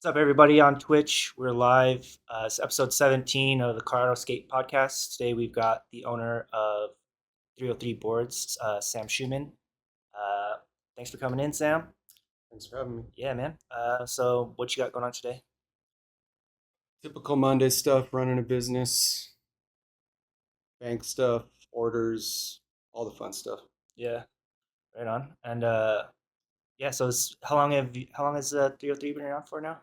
What's up, everybody on Twitch? We're live. It's episode 17 of the Colorado Skate Podcast. Today we've got the owner of 303 Boards, Sam Schuman. Uh, Thanks for coming in, Sam. Thanks for having me. Yeah, man. So what you got going on today? Typical Monday stuff, running a business, bank stuff, orders, all the fun stuff. Yeah, right on. And yeah, so how long has 303 been around for now?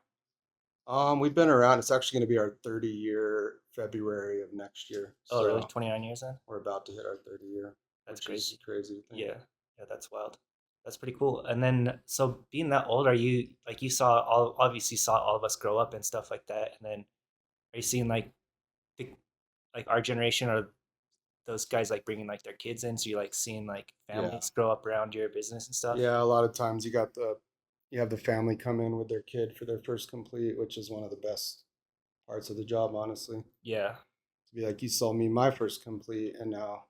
We've been around. It's actually going to be our 30 year February of next year. Oh, really? So 29 years then? we're about to hit our 30 year, That's which is crazy. crazy to think. Yeah, yeah, that's wild. That's pretty cool. And then, so being that old, are you like you saw all obviously saw all of us grow up and stuff like that, and then are you seeing the, like our generation or those guys like bringing like their kids in? So you're like seeing like Yeah. families grow up around your business and stuff. Yeah. A lot of times you have the family come in with their kid for their first complete, which is one of the best parts of the job, honestly. Yeah, To be like, you sold me my first complete, and now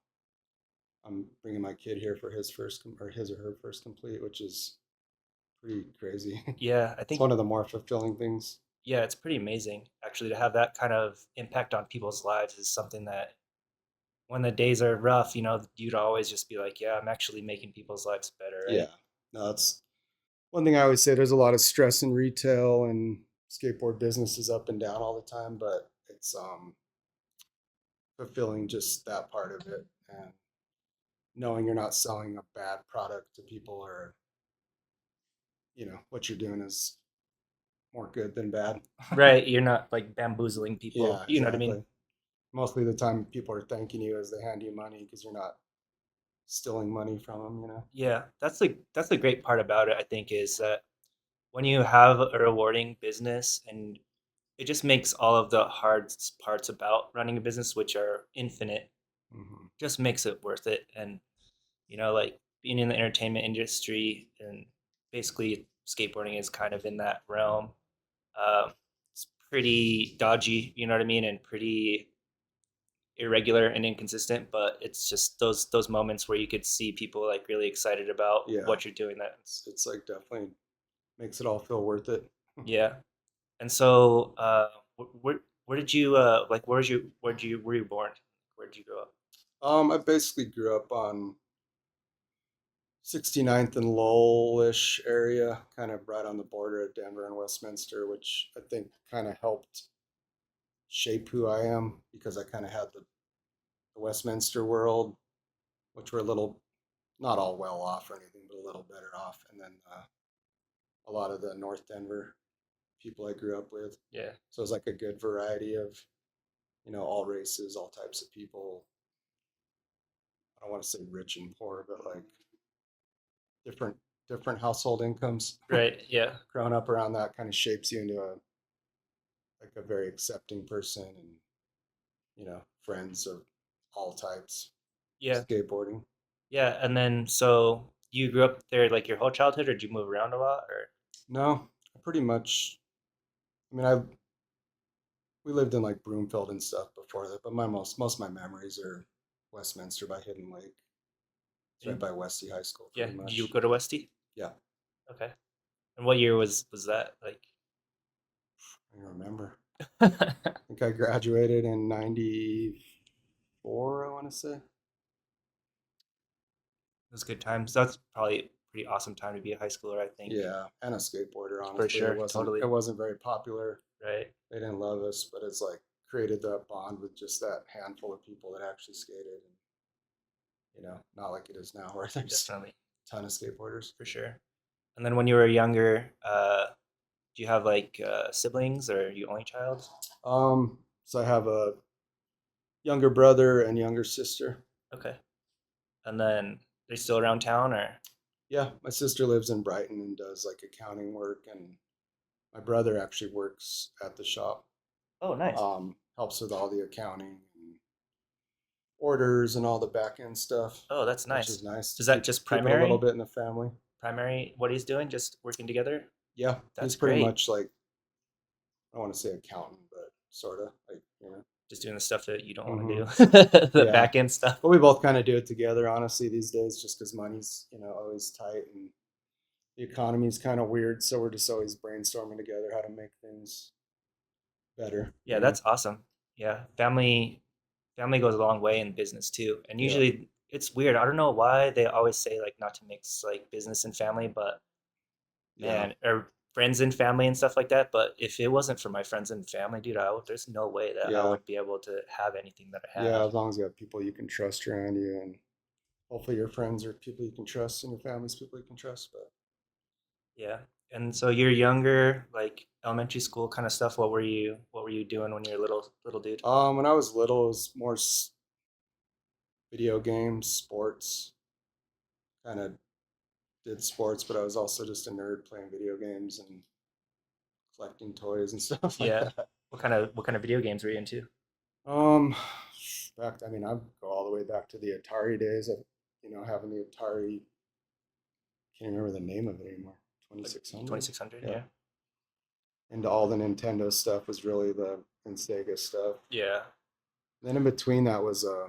I'm bringing my kid here for his or her first complete, which is pretty crazy. yeah. I It's think one of the more fulfilling things. yeah, it's pretty amazing actually to have that kind of impact on people's lives is something that when the days are rough, you'd always just be like, yeah, I'm actually making people's lives better, Yeah. right? No, that's one thing I always say. There's a lot of stress in retail and skateboard business is up and down all the time, but it's fulfilling just that part of it and knowing you're not selling a bad product to people or what you're doing is more good than bad. Right, you're not like bamboozling people. Yeah, You know what I mean? exactly. Mostly the time people are thanking you as they hand you money because you're not stealing money from them. Yeah, that's the great part about it, I think, is that when you have a rewarding business and it just makes all of the hard parts about running a business, which are infinite, Hmm. just makes it worth it. And like being in the entertainment industry and basically skateboarding is kind of in that realm. It's pretty dodgy, you know what I mean, and pretty irregular and inconsistent, but it's just those moments where you could see people like really excited about Yeah, what you're doing. it's like definitely makes it all feel worth it. Yeah. And so where did you like where were you born? Where did you grow up? I basically grew up on 69th and Lowell-ish area, kind of right on the border of Denver and Westminster, which I think kind of helped shape who I am because I kind of had the Westminster world, which were a little, not all well off or anything, but a little better off. And then a lot of the North Denver people I grew up with. Yeah. So it was like a good variety of, all races, all types of people. I don't want to say rich and poor, but like different different household incomes. Right. Yeah. Growing up around that kind of shapes you into a very accepting person and friends of all types. Yeah. Skateboarding. Yeah. And then so you grew up there like your whole childhood, or did you move around a lot, or No, I pretty much. I mean, I we lived in like Broomfield and stuff before that, but my most of my memories are Westminster by Hidden Lake. It's right did, by Westy High School, yeah, pretty did you much. go to Westy? Yeah, Okay. And what year was that? Like I remember. those I think I graduated in '94. I want to say. good times. That's probably a pretty awesome time to be a high schooler, I think. Yeah, and a skateboarder. For Honestly, it sure. wasn't Totally. it wasn't very popular. Right. They didn't love us, but it's like created that bond with just that handful of people that actually skated, and not like it is now where there's Definitely. a ton of skateboarders. For sure. And then when you were younger, do you have like siblings, or are you only child? So I have a younger brother and younger sister. Okay. And then they're still around town, or? Yeah, my sister lives in Brighton and does like accounting work, and my brother actually works at the shop. Oh, nice. Helps with all the accounting and orders and all the back end stuff, Oh, that's which nice. is nice to Is that keep just keep it a little primary? bit in the family. Primary, what he's doing, just working together? Yeah, he's That's pretty great. much like, I don't want to say accountant, but sort of like. Just doing the stuff that you don't want to do, Hmm. the Yeah, back end stuff. but we both kind of do it together, honestly, these days, just because money's always tight, and the economy's kind of weird, so we're just always brainstorming together how to make things better, Yeah, that's awesome. Yeah, family goes a long way in business too. And Yeah, usually it's weird. I don't know why they always say like not to mix like business and family, but yeah, man, or friends and family and stuff like that. But if it wasn't for my friends and family, dude, there's no way that I yeah, would be able to have anything that I yeah. have. As long as you have people you can trust around you, and hopefully your friends are people you can trust, and your family's people you can trust. But Yeah. And so you're younger, like elementary school kind of stuff. What were you doing when you were little dude? when I was little, it was more video games, sports. Kind of did sports, but I was also just a nerd playing video games and collecting toys and stuff like Yeah. that. What kind of video games were you into? Um, I mean, I go all the way back to the Atari days of, having the Atari. Can't remember the name of it anymore. Like 2600. 2600, Yeah, yeah. and all the Nintendo stuff was really the and Sega stuff. Yeah. Then in between that was a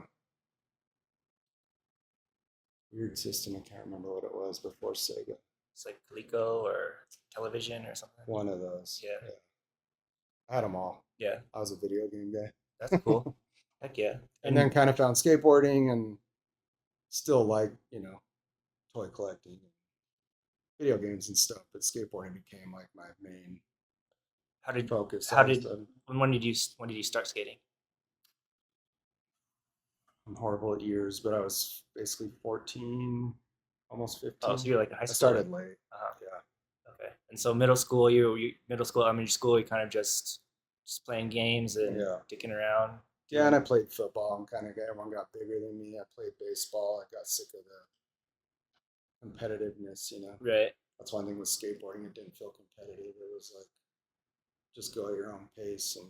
weird system. I can't remember what it was before Sega. It's like Coleco or television or something. One of those. Yeah. Yeah, I had them all. Yeah. I was a video game That's guy. cool. Heck yeah. And then And kind of found skateboarding and still like, toy collecting, video games and stuff. But skateboarding became like my main how did focus how all of a did sudden. when did you start skating? I'm horrible at years, but I was basically 14, almost Oh, so 15. you're like in high I school then? started late. Uh-huh. Yeah. Okay. And so middle school, you middle school, elementary school, you kind of just playing games and Yeah. dicking around, Yeah, and I doing played football and kind of everyone got bigger than me. I played baseball. I got sick of the competitiveness. right. That's one thing with skateboarding. It didn't feel competitive. It was like just go at your own pace. And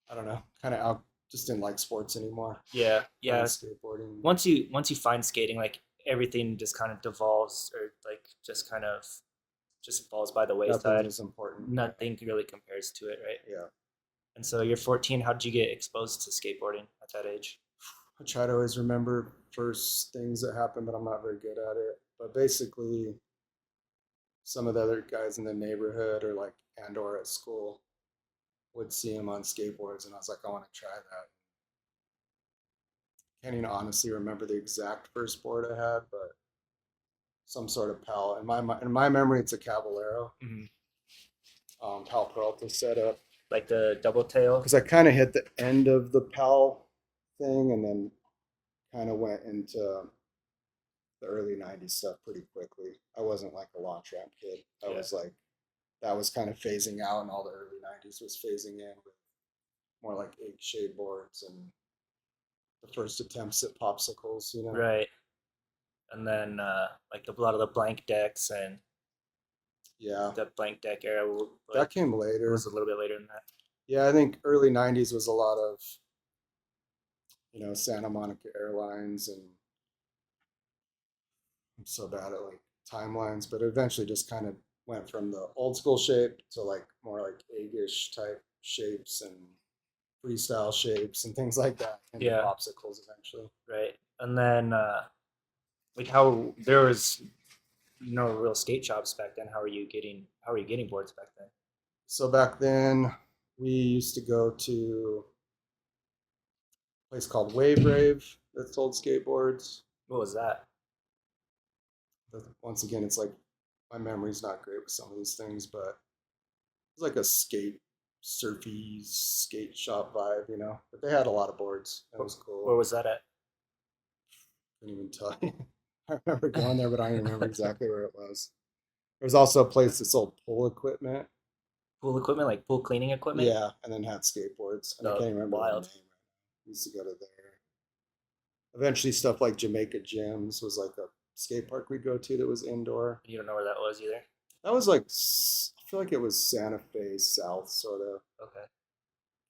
I don't know, kind of out, just didn't like sports anymore. Yeah. Found Yeah. skateboarding. Once you find skating, like everything just kind of devolves or like just falls by the Nothing's wayside. as important. Nothing really compares to it, right? Yeah. And so you're 14. How did you get exposed to skateboarding at that age? I try to always remember first things that happened, but I'm not very good at it. But basically, some of the other guys in the neighborhood or like and or at school would see him on skateboards, and I was like, I want to try that. Can't even honestly remember the exact first board I had, but some sort of pal. In my memory, it's a Caballero, Hmm. Pal Peralta setup. Like the double tail. Because I kind of hit the end of the pal thing, and then kind of went into the early '90s stuff pretty quickly. I wasn't like a launch ramp kid. I Yeah. was like that was kind of phasing out, and all the early '90s was phasing in with more like egg shade boards and the first attempts at popsicles. Right. And then like a lot of the blank decks and Yeah, the blank deck era that like came later. was a little bit later than that. Yeah, I think early '90s was a lot of Santa Monica Airlines, and I'm so bad at like timelines, but it eventually just kind of went from the old school shape to like more like eggish type shapes and freestyle shapes and things like that into Yeah. popsicles eventually. Right. And then like how there was no real skate shops back then. How are you getting boards back then? So back then, we used to go to a place called Wave Rave that sold skateboards. What was that? Once again, it's like my memory's not great with some of these things, but it's like a surfy skate shop vibe. But they had a lot of boards. That Where, was where cool. was that at? Couldn't even tell you. I remember going there, but I don't even remember exactly where it was. There was also a place that sold pool equipment. Pool equipment, like pool cleaning equipment? Yeah, and then had skateboards, and I No, can't even remember the name wild. right now. We used to go to there. Eventually, stuff like Jamaica Gyms was like a skate park we'd go to that was indoor. You don't know where that was either. That was like I feel like it was Santa Fe South, sort of, Okay.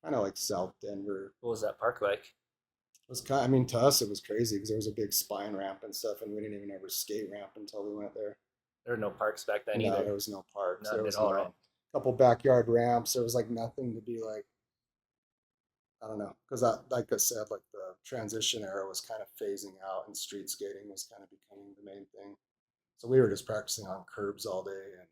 kind of like South Denver. What was that park like? It was kind. I mean, to us it was crazy because there was a big spine ramp and stuff, and we didn't even ever skate ramp until we went there. There were no parks back then No, either. there was no parks. There None at was all, right? no couple backyard ramps. There was like nothing to be like. I don't know, because like I said, like the transition era was kind of phasing out, and street skating was kind of becoming the main thing. So we were just practicing on curbs all day. And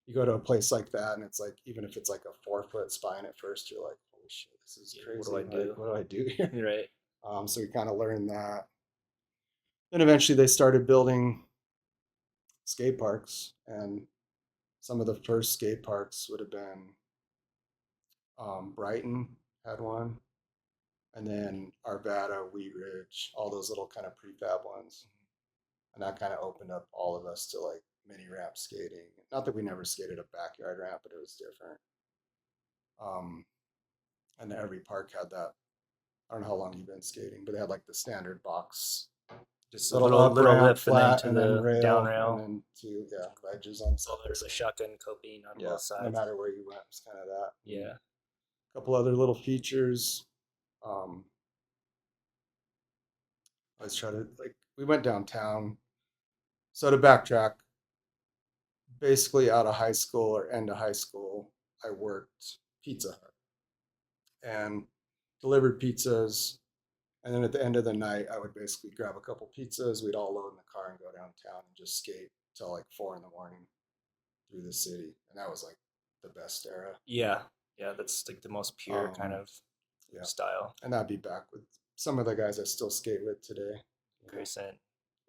you go to a place like that, and it's like, even if it's like a 4 foot spine at first, you're like, holy shit, this is Yeah, what do crazy. I Like, do? what do I do here? Right. So we kind of learned that. Then eventually they started building skate parks, and some of the first skate parks would have been Brighton had one, and then Arvada, Wheat Ridge, all those little kind of prefab ones. And that kind of opened up all of us to like mini ramp skating. Not that we never skated a backyard ramp, but it was different. Um, and every park had that. I don't know how long you've been skating, but they had like the standard box, Just a little little up little ramp, lift and then flat, to and then the down rail, and rail. then two, yeah, ledges on So there's sides. a shotgun coping on Yeah, both no sides. matter where you went, it's kind of that. And Yeah. a couple other little features. Um, let's try to like we went downtown. So to backtrack, basically out of high school or end of high school, I worked Pizza Hut and delivered pizzas. And then at the end of the night, I would basically grab a couple pizzas. We'd all load in the car and go downtown and just skate till like 4 in the morning through the city. And that was like the best era. Yeah. Yeah, that's like the most pure kind Um, of yeah. style. And I'd be back with some of the guys I still skate with today. You know, Percent.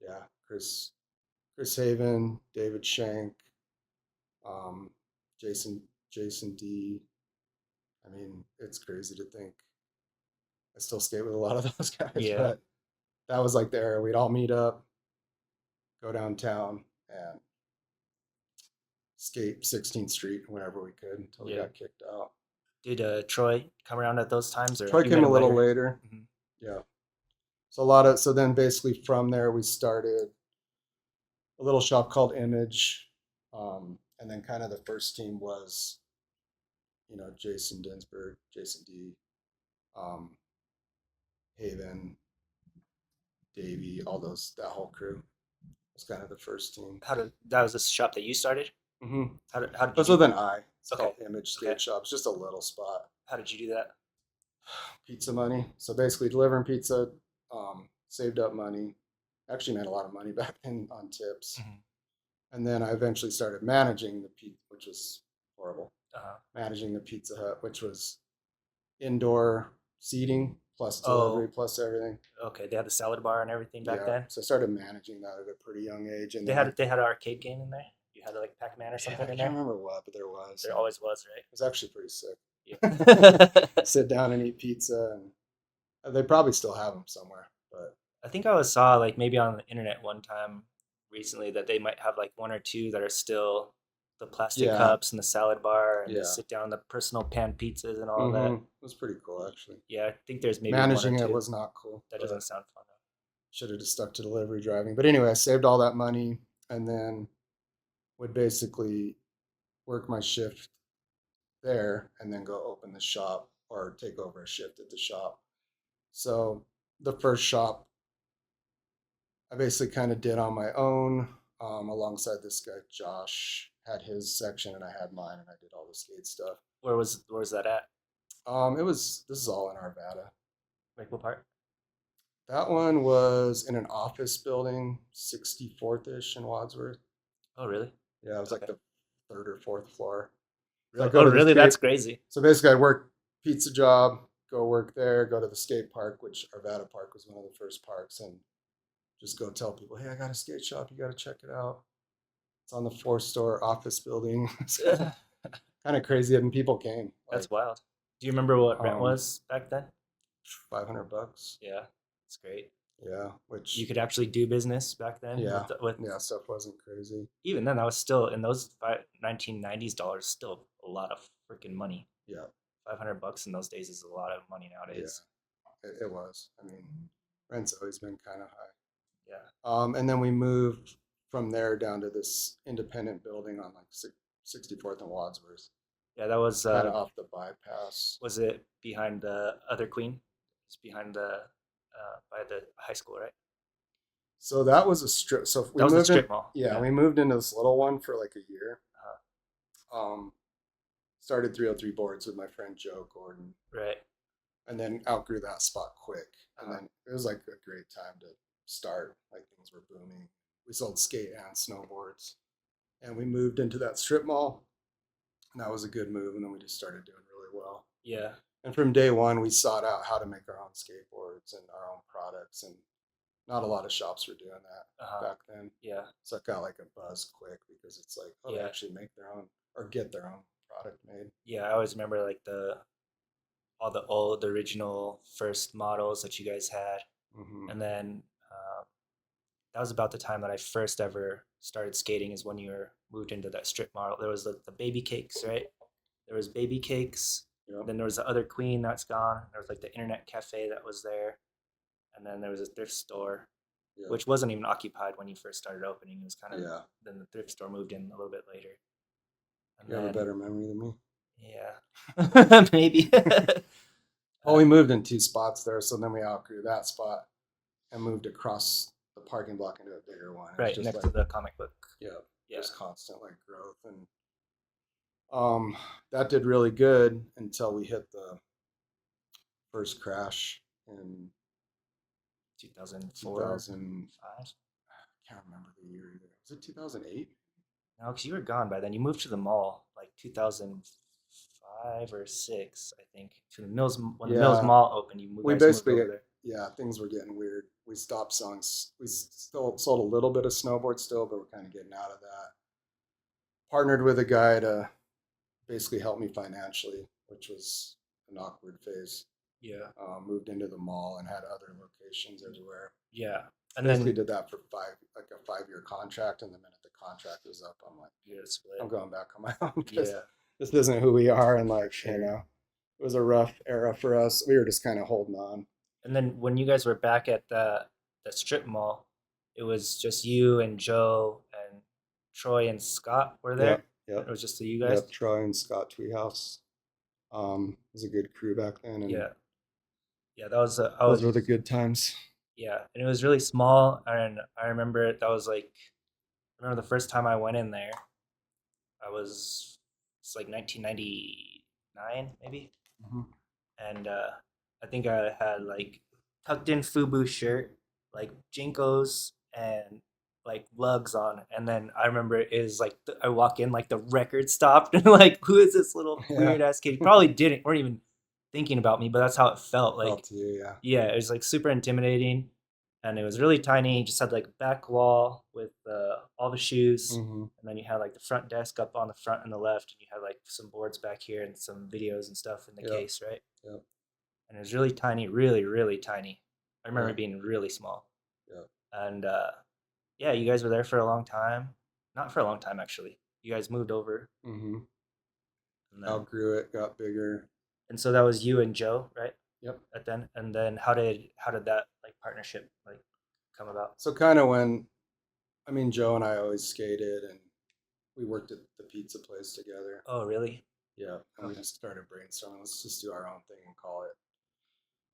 yeah, Chris Haven, David Shank, um, Jason Jason D. I mean, it's crazy to think I still skate with a lot of those guys, Yeah. but that was like the era. We'd all meet up, go downtown, and skate 16th Street whenever we could until we Yeah. got kicked out. Did Troy come around at those times, or Troy you met came a him little later? later. Hmm. Yeah. So then basically from there, we started a little shop called Image. And then kind of the first team was, Jason Dinsberg, Jason D, um, Haven, Davey, that whole crew was kind of the first team. How did that was this shop that you started? Mm-hmm. How did you That's do with an that? I. It's Okay. called Image Okay. Skate Shop. It's just a little spot. How did you do that? Pizza money. So basically, delivering pizza, saved up money. Actually, made a lot of money back then on tips. Hmm. And then I eventually started managing the pizza, which was horrible. Uh-huh. Managing the Pizza Hut, which was indoor seating plus delivery Oh, plus everything. okay. They had the salad bar and everything back Yeah. then. So I started managing that at a pretty young age. And They then I, had they had an arcade game in there. You had like Pac-Man or yeah, something I in can't there. remember what, but there was. There And always was, it was actually pretty sick. right? Yeah. Sit down and eat pizza. And they probably still have them somewhere. But I think I was saw like maybe on the internet one time recently that they might have like one or two that are still the plastic yeah, cups and the salad bar and the yeah. sit down the personal pan pizzas and all of Mm-hmm. that. It was pretty cool, actually. Yeah, I think there's maybe one or Managing it two. was not cool, That doesn't but sound fun. should have just stuck to delivery driving. But anyway, I saved all that money and then would basically work my shift there and then go open the shop or take over a shift at the shop. So the first shop I basically kind of did on my own, alongside this guy Josh had his section and I had mine, and I did all the skate stuff. Where was that at? This is all in Arvada. Like what part? That one was in an office building, 64th ish in Wadsworth. Oh, really? Yeah, it was like Okay. the third or fourth floor. So I Real, go oh, to the really? That's skate. crazy. So basically, I'd work pizza job, go work there, go to the skate park, which Arvada Park was one of the first parks, and just go tell people, hey, I got a skate shop. You got to check it out. It's on the four-store office building. It's Ugh, kind of crazy, and people came like that's wild. Do you remember what rent um, was back then? $500. Yeah, it's great. Yeah, You which could actually do business back then yeah, with yeah, stuff wasn't crazy. even then that was still in those 1990s dollars still a lot of freaking money. Yeah, $500 in those days is a lot of money yeah, nowadays. it was. I mean, rent's always been kind of high. Yeah. And then we moved from there down to this independent building on like 64th and Wadsworth, Yeah, that kind of off the bypass. was it behind the other queen? It's behind the by the high school, right? So that was a strip. So we That was the moved in. strip mall. Yeah, Yeah. we moved into this little one for like a year. Uh, Um, Started 303 boards with my friend Joe Gordon, right. and then outgrew that spot quick. And Uh, then it was like a great time to start. Like things were booming. we sold skate and snowboards, and we moved into that strip mall, and that was a good move. And then we just started doing really well. Yeah. And from day one, we sought out how to make our own skateboards and our own products, and not a lot of shops were doing that Uh-huh. back then. Yeah. So it got like a buzz quick because it's like, oh, they Yeah. actually make their own or get their own product made. Yeah. I always remember like the all the old original first models that you guys had, Hmm. and then that was about the time that I first ever started skating. Is when you were moved into that strip mall. There was the baby cakes, right? There was baby cakes. Yep. Then there was the other queen that's gone. There was like the internet cafe that was there, and then there was a thrift store, Yep. which wasn't even occupied when you first started opening. It was kind of Yeah. then the thrift store moved in a little bit later, and You have a then better memory than me. yeah, maybe Well, we moved in two spots there, so then we outgrew that spot and moved across the parking block into a bigger one. It was right just next like, to the comic book. yeah, Yeah, just constant like growth, and um, that did really good until we hit the first crash in 2004, 2000. 5. I can't remember the year either. Was it 2008? No, because you were gone by then. You moved to the mall like 2005 or 6, I think. To the Mills when the Mills Yeah, Mall opened. You we guys moved basically, over there. yeah, things were getting weird. We stopped selling. We still sold a little bit of snowboard still, but we're kind of getting out of that. Partnered with a guy to basically help me financially, which was an awkward phase. Yeah, Moved into the mall and had other locations everywhere. yeah, and Basically then did that for like a 5 year contract, and the minute the contract was up, I'm like, you had a I'm split. going back on my own because Yeah, this isn't who we are. And like, sure. it was a rough era for us. We were just kind of holding on. And then when you guys were back at the strip mall, it was just you and Joe and Troy and Scott were there. Yep, yep, It was just the you guys. yep. Troy and Scott Tweehouse was a good crew back then, and Yeah, yeah. That was I those was were the good times. yeah, and it was really small. And I remember that was like I remember the first time I went in there. I was it's like 1999 maybe, Hmm. and I think I had like tucked in FUBU shirt, like Jinkos and like lugs on, and then I remember it is like I walk in like the record stopped and like who is this little Yeah, weird ass kid? He probably didn't weren't even thinking about me, but that's how it felt. felt Like to you, yeah. yeah, it was like super intimidating, and it was really tiny. You just had like a back wall with all the shoes, Hmm. and then you had like the front desk up on the front and the left, and you had like some boards back here and some videos and stuff in the Yep, case, right? yep, And it was really tiny, really, really tiny. I remember yeah, it being really small. yep. And yeah, you guys were there for a long time. Not for a long time, actually. You guys moved over, Hmm. and then Outgrew it, got bigger. and so that was you and Joe, right? Yep. At then, and then how did that like partnership like come about? So kind of when, I mean, Joe and I always skated, and we worked at the pizza place together. Oh, really? Yeah, and we Okay. just started brainstorming. Let's just do our own thing and call it.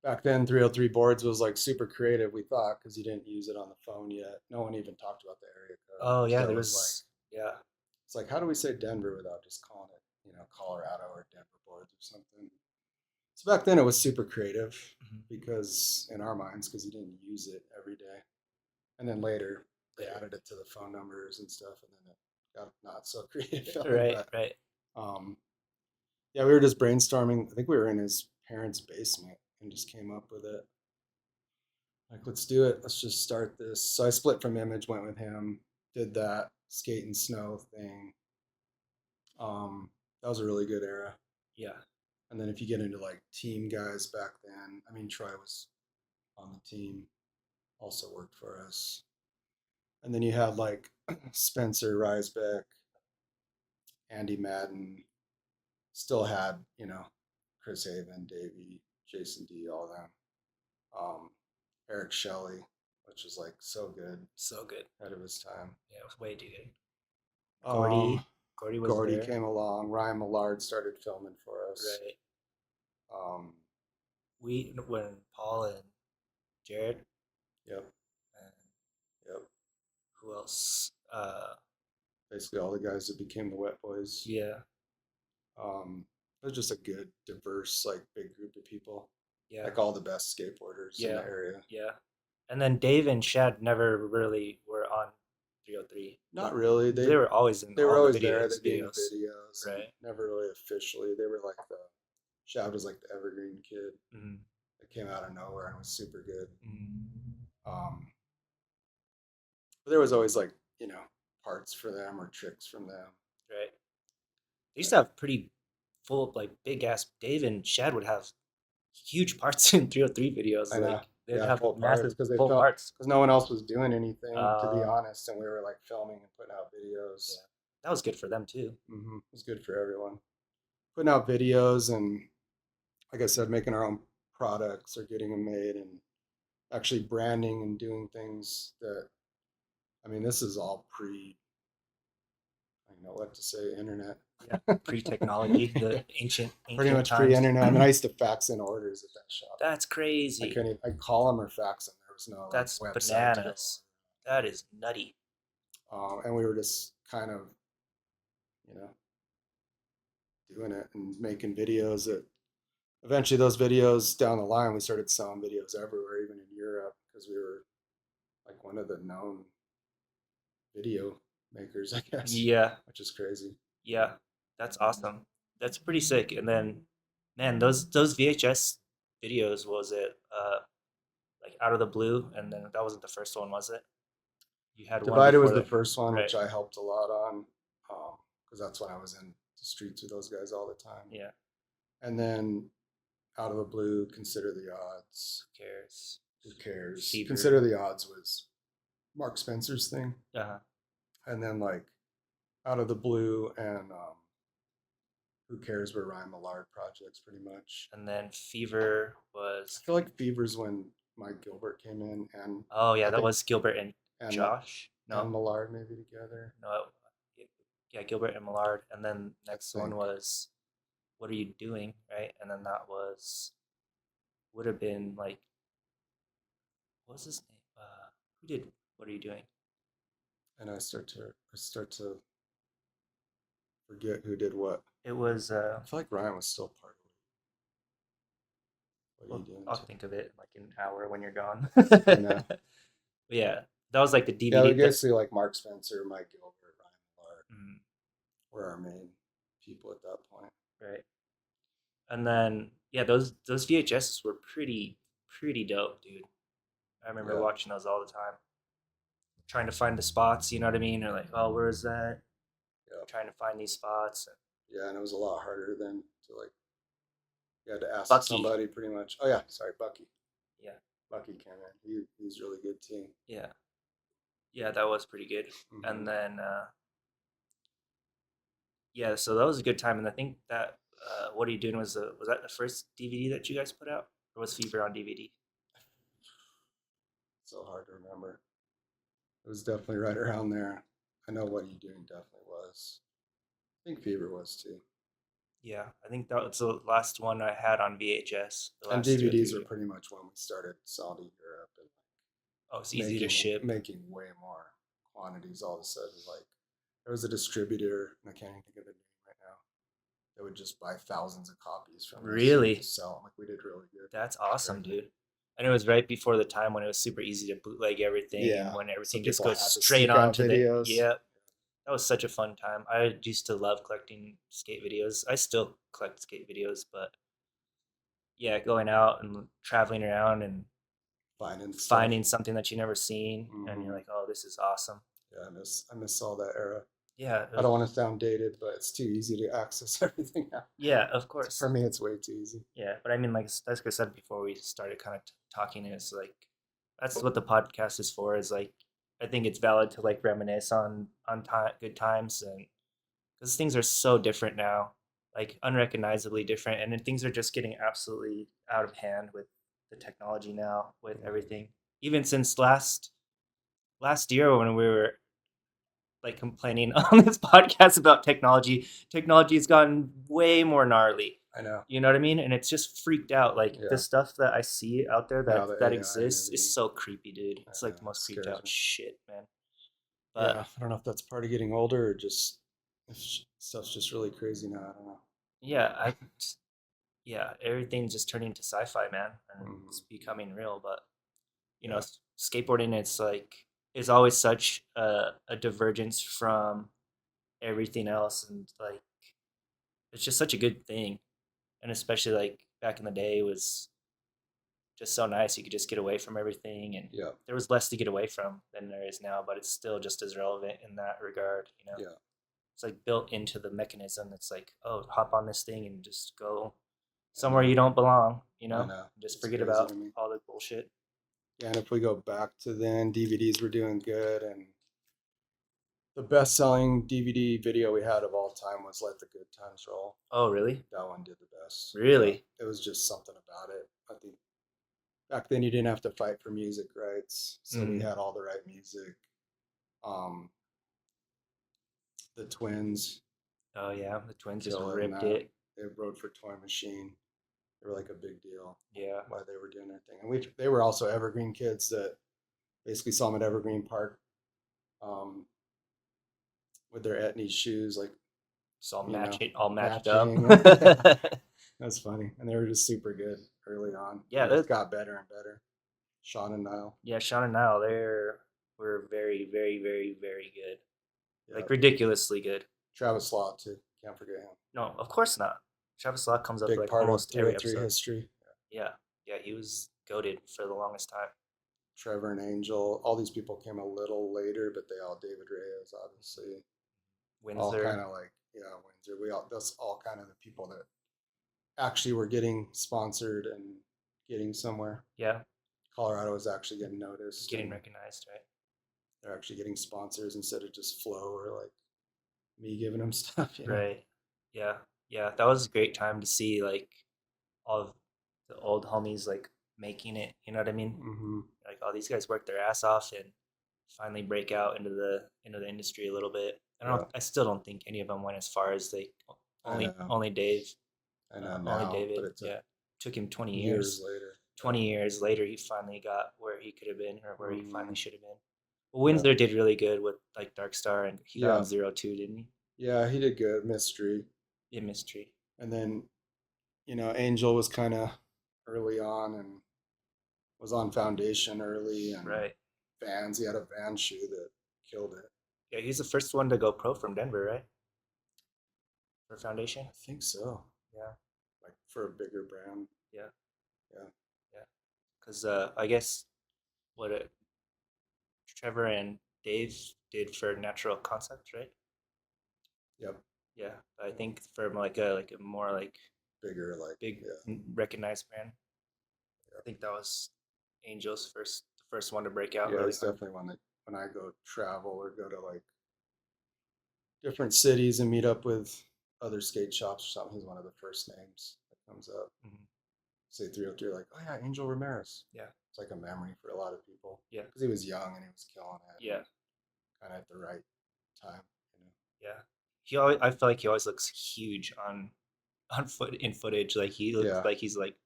Back then, 303 boards was like super creative. We thought because you didn't use it on the phone yet. No one even talked about the area code. Oh, yeah. So it There was like, was yeah, it's like, how do we say Denver without just calling it, Colorado or Denver boards or something? So back then it was super creative mhm, because in our minds, because you didn't use it every day. And then later they later. added it to the phone numbers and stuff, and then it got not so creative. Right, But right. um, yeah, we were just brainstorming. I think we were in his parents' basement and just came up with it. Like, let's do it. Let's just start this. So I split from Image, went with him, did that skate and snow thing. That was a really good era. Yeah, And then if you get into like team guys back then, I mean, Troy was on the team, also worked for us. And then you had like Spencer Risbeck, Andy Madden, still had, Chris Haven, Davey, Jason D, all them. Um, Eric Shelley, which was like so good, so good. ahead of his time. Yeah, it was way too good. Um, Gordy was Gordy there. came along. Ryan Millard started filming for us. Right. Um, We when Paul and Jared yep, and yep. who else? Basically, all the guys that became the Wet Boys. Yeah, It was just a good, diverse, like big group of people. yeah, Like all the best skateboarders in the yeah, area. yeah. And then Dave and Shad never really were on. 303? Not really. They were always in They were all the always there. They'd be in the videos, videos and right? never really officially. They were like the Shad was like the evergreen kid Mm, that came out of nowhere and was super good. mm, Um, but there was always like, you know, parts for them or tricks from them. right. They used But to have pretty full, like big ass. Dave and Shad would have huge parts in 303 videos. I know, Like they'd yeah, have full parts massive because they full felt parts. because no one else was doing anything, to be Uh, honest, and we were like filming and putting out videos. yeah, that was good for them too. It was good for everyone. Putting out videos and, like I said, making our own products or getting them made and actually branding and doing things that, I mean, this is all pre, I don't know what to say, internet. Yeah, pre-technology, the Pretty ancient much times. pre-internet. I mean, I used to fax in orders at that shop. That's I crazy. couldn't even, I'd call them or fax them. There was no like That's website to go. bananas. That is nutty. And we were just kind of, you know, doing it and making videos that eventually those videos down the line, we started selling videos everywhere, even in Europe, because we were like one of the known video makers, I guess, Yeah, which is crazy. yeah, that's awesome. That's pretty sick. And then, man, those VHS videos, was it like out of the blue? And then that wasn't the first one, was it? You had one Divided was before the that, first one, right? which I helped a lot on, because that's when I was in the streets with those guys all the time. Yeah. And then out of the blue, consider the odds. Who cares? Who cares? Fever. Consider the odds was Mark Spencer's thing, Uh-huh. and then like out of the blue and who cares were Ryan Millard projects pretty much. And then Fever I was. feel like Fever's when Mike Gilbert came in, and Oh yeah, I that think was Gilbert and and Josh. and No, Millard maybe together. no. Yeah, Gilbert and Millard. And then I next one think. was What Are You Doing? Right? And then that was would have been like what was his name? Who did What Are You Doing? And I start to forget who did what. It was I feel like Ryan was still part of it. What are you well, doing I'll too? think of it like in an hour when you're gone. I know. Yeah, that was like the Yeah, we DVD. basically like Mark Spencer, Mike Gilbert, Ryan Millard Mm, were our main people at that point. right. And then yeah, those VHSs were pretty dope, dude. I remember Yeah, watching those all the time, trying to find the spots. You know what I mean? Or like, oh, where is that? yeah, Trying to find these spots. yeah, and it was a lot harder than to like you had to ask Bucky. somebody pretty much. Oh yeah, sorry, Bucky. Yeah, Bucky came in. He's really good too. yeah, yeah. That was pretty good. Hmm. And then yeah, so that was a good time. And I think that What Are You Doing was that the first DVD that you guys put out, or was Fever on DVD? So hard to remember. It was definitely right around there. I know what you doing definitely was. I think Fever was too. Yeah, I think that was the last one I had on VHS. The And last two or three DVDs were videos. pretty much when we started selling to Europe and Oh, it's easy to making ship. making way more quantities all of a sudden. Like there was a distributor, and I can't even think of the name right now, that would just buy thousands of copies from us and Really, just sell them. Like we did really good. that's It was awesome, crazy. dude. And it was right before the time when it was super easy to bootleg everything, and Yeah. when So everything just people goes had to straight seek on out to the. videos. Yeah, that was such a fun time. I used to love collecting skate videos. I still collect skate videos, but yeah, going out and traveling around and Finding stuff. finding something that you never seen, and you're Hmm. like, oh, this is awesome. Yeah, I miss all that era. Yeah, I don't want to sound dated, but it's too easy to access everything now. yeah, of For course. me, it's way too easy. Yeah, but I mean, like I said before we started kind of talking, it's like that's what the podcast is for. Is like I think it's valid to like reminisce on time, good times, and because things are so different now, like unrecognizably different, and then things are just getting absolutely out of hand with the technology now, with Mhm. everything. Even since last year when we were like complaining on this podcast about technology, technology has gotten way more gnarly. I know. You know what I mean? And it's just freaked out. Like the Yeah. stuff that I see out there Now that the that AI and exists is everything. so creepy, dude. It's like the It most creeped scares out me. shit, man. Yeah, But I don't know if that's part of getting older or just if stuff's just really crazy now. I don't know. yeah, yeah, everything's just turning to sci-fi, man, and Hmm. it's becoming real. But Yeah. skateboarding, it's like is always such a divergence from everything else, and like it's just such a good thing. And especially like back in the day, it was just so nice. You could just get away from everything, and Yeah, there was less to get away from than there is now, but it's still just as relevant in that regard. yeah, It's like built into the mechanism. It's like, oh, hop on this thing and just go I somewhere know, you don't belong. I know. Just It's forget crazy about to me. all the bullshit. Yeah, and if we go back to then, DVDs were doing good, and the best-selling DVD video we had of all time was "Let the Good Times Roll." Oh, really? That one did the best. Yeah, Really? it was just something about it. I think back then you didn't have to fight for music rights, so we Mm. had all the right music. Um, the Twins Oh, yeah. The twins just killing ripped that. it. They wrote for Toy Machine. They were like a big deal Yeah. why they were doing their thing. And they were also Evergreen kids that basically saw them at Evergreen Park um, with their Etnies shoes, like, It's all you know, all matched up. matching. And yeah, that's funny. And they were just super good early on. Yeah, And they that, got better and better. Sean and Niall. yeah. Sean and Niall, were very, very, very, very good. Yeah. Like ridiculously good. Travis Law, too. Can't forget him. No, of course not. Travis Locke comes up Big like part of almost every 303 episode. history. Yeah, yeah. He was goaded for the longest time. Trevor and Angel. All these people came a little later, but they all, David Reyes, obviously. All kind Windsor. of like, yeah, Windsor. That's all kind of the people that actually were getting sponsored and getting somewhere. Yeah, Colorado is actually getting noticed, getting and recognized, right? they're actually getting sponsors instead of just Flow or like me giving them stuff. Right. Yeah. Yeah. That was a great time to see like all of the old homies like making it. You know what I mean? Mm-hmm. Like all these guys worked their ass off and finally break out into the industry a little bit. Yeah, I still don't think any of them went as far as they I know. only Dave, I know only now, but David. it took Yeah, took him 20 years years. later. Yeah. 20 years later, he finally got where he could have been or where he Mm-hmm. finally should have been. Well, Yeah. Winsler did really good with like Dark Star, and he got on Yeah. 02, didn't he? Yeah, he did good. Mystery. In Mystery. And then, Angel was kind of early on and was on Foundation early and Right. Vans. He had a Van shoe that killed it. Yeah, he's the first one to go pro from Denver, right? For Foundation. I think so. Yeah. Like for a bigger brand. Yeah. Yeah. Yeah. Because I guess what Trevor and Dave did for Natural Concepts, right? Yep. Yeah. I think for like a more like Bigger, like, big yeah. recognized brand. I Yeah. think that was Angel's the first one to break out Yeah, really it's hard. definitely one that when I go travel or go to like different cities and meet up with other skate shops or something, he's one of the first names that comes up. Hmm. Say 303, like, oh yeah, Angel Ramirez. Yeah. It's like a memory for a lot of people Yeah. because he was young and he was killing it and Yeah. kind of at the right time. Yeah. I feel like he always looks huge on footage. Like he looks Yeah, like he's like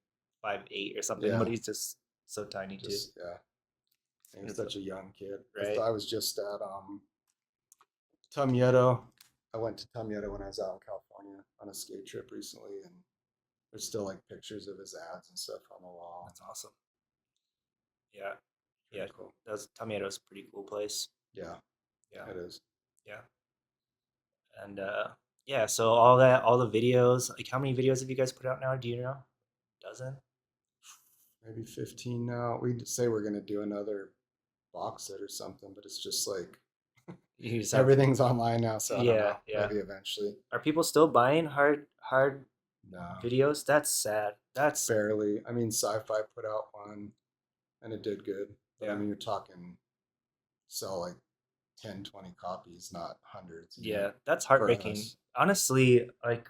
5'8" or something, but yeah, he's just so tiny too. just yeah. He was It's such a young kid. right. I was just at Tumieto. I went to Tumieto when I was out in California on a skate trip recently, and there's still like pictures of his ads and stuff on the wall. That's awesome. Yeah. Yeah. Very cool. That's Tomato's a pretty cool place. Yeah, Yeah. it is. Yeah. And yeah, so all the videos, like how many videos have you guys put out now? Do you know? Dozen? Maybe 15 now. We say we're gonna do another box set or something, but it's just like You just have everything's online now, so I don't yeah, know. yeah. Maybe eventually. Are people still buying hard No, videos? That's sad. That's barely. I mean, Sci-Fi put out one and it did good, but I yeah. mean, you're talking sell like 10, 20 copies, not hundreds, Yeah, that's for heartbreaking. us. Honestly, like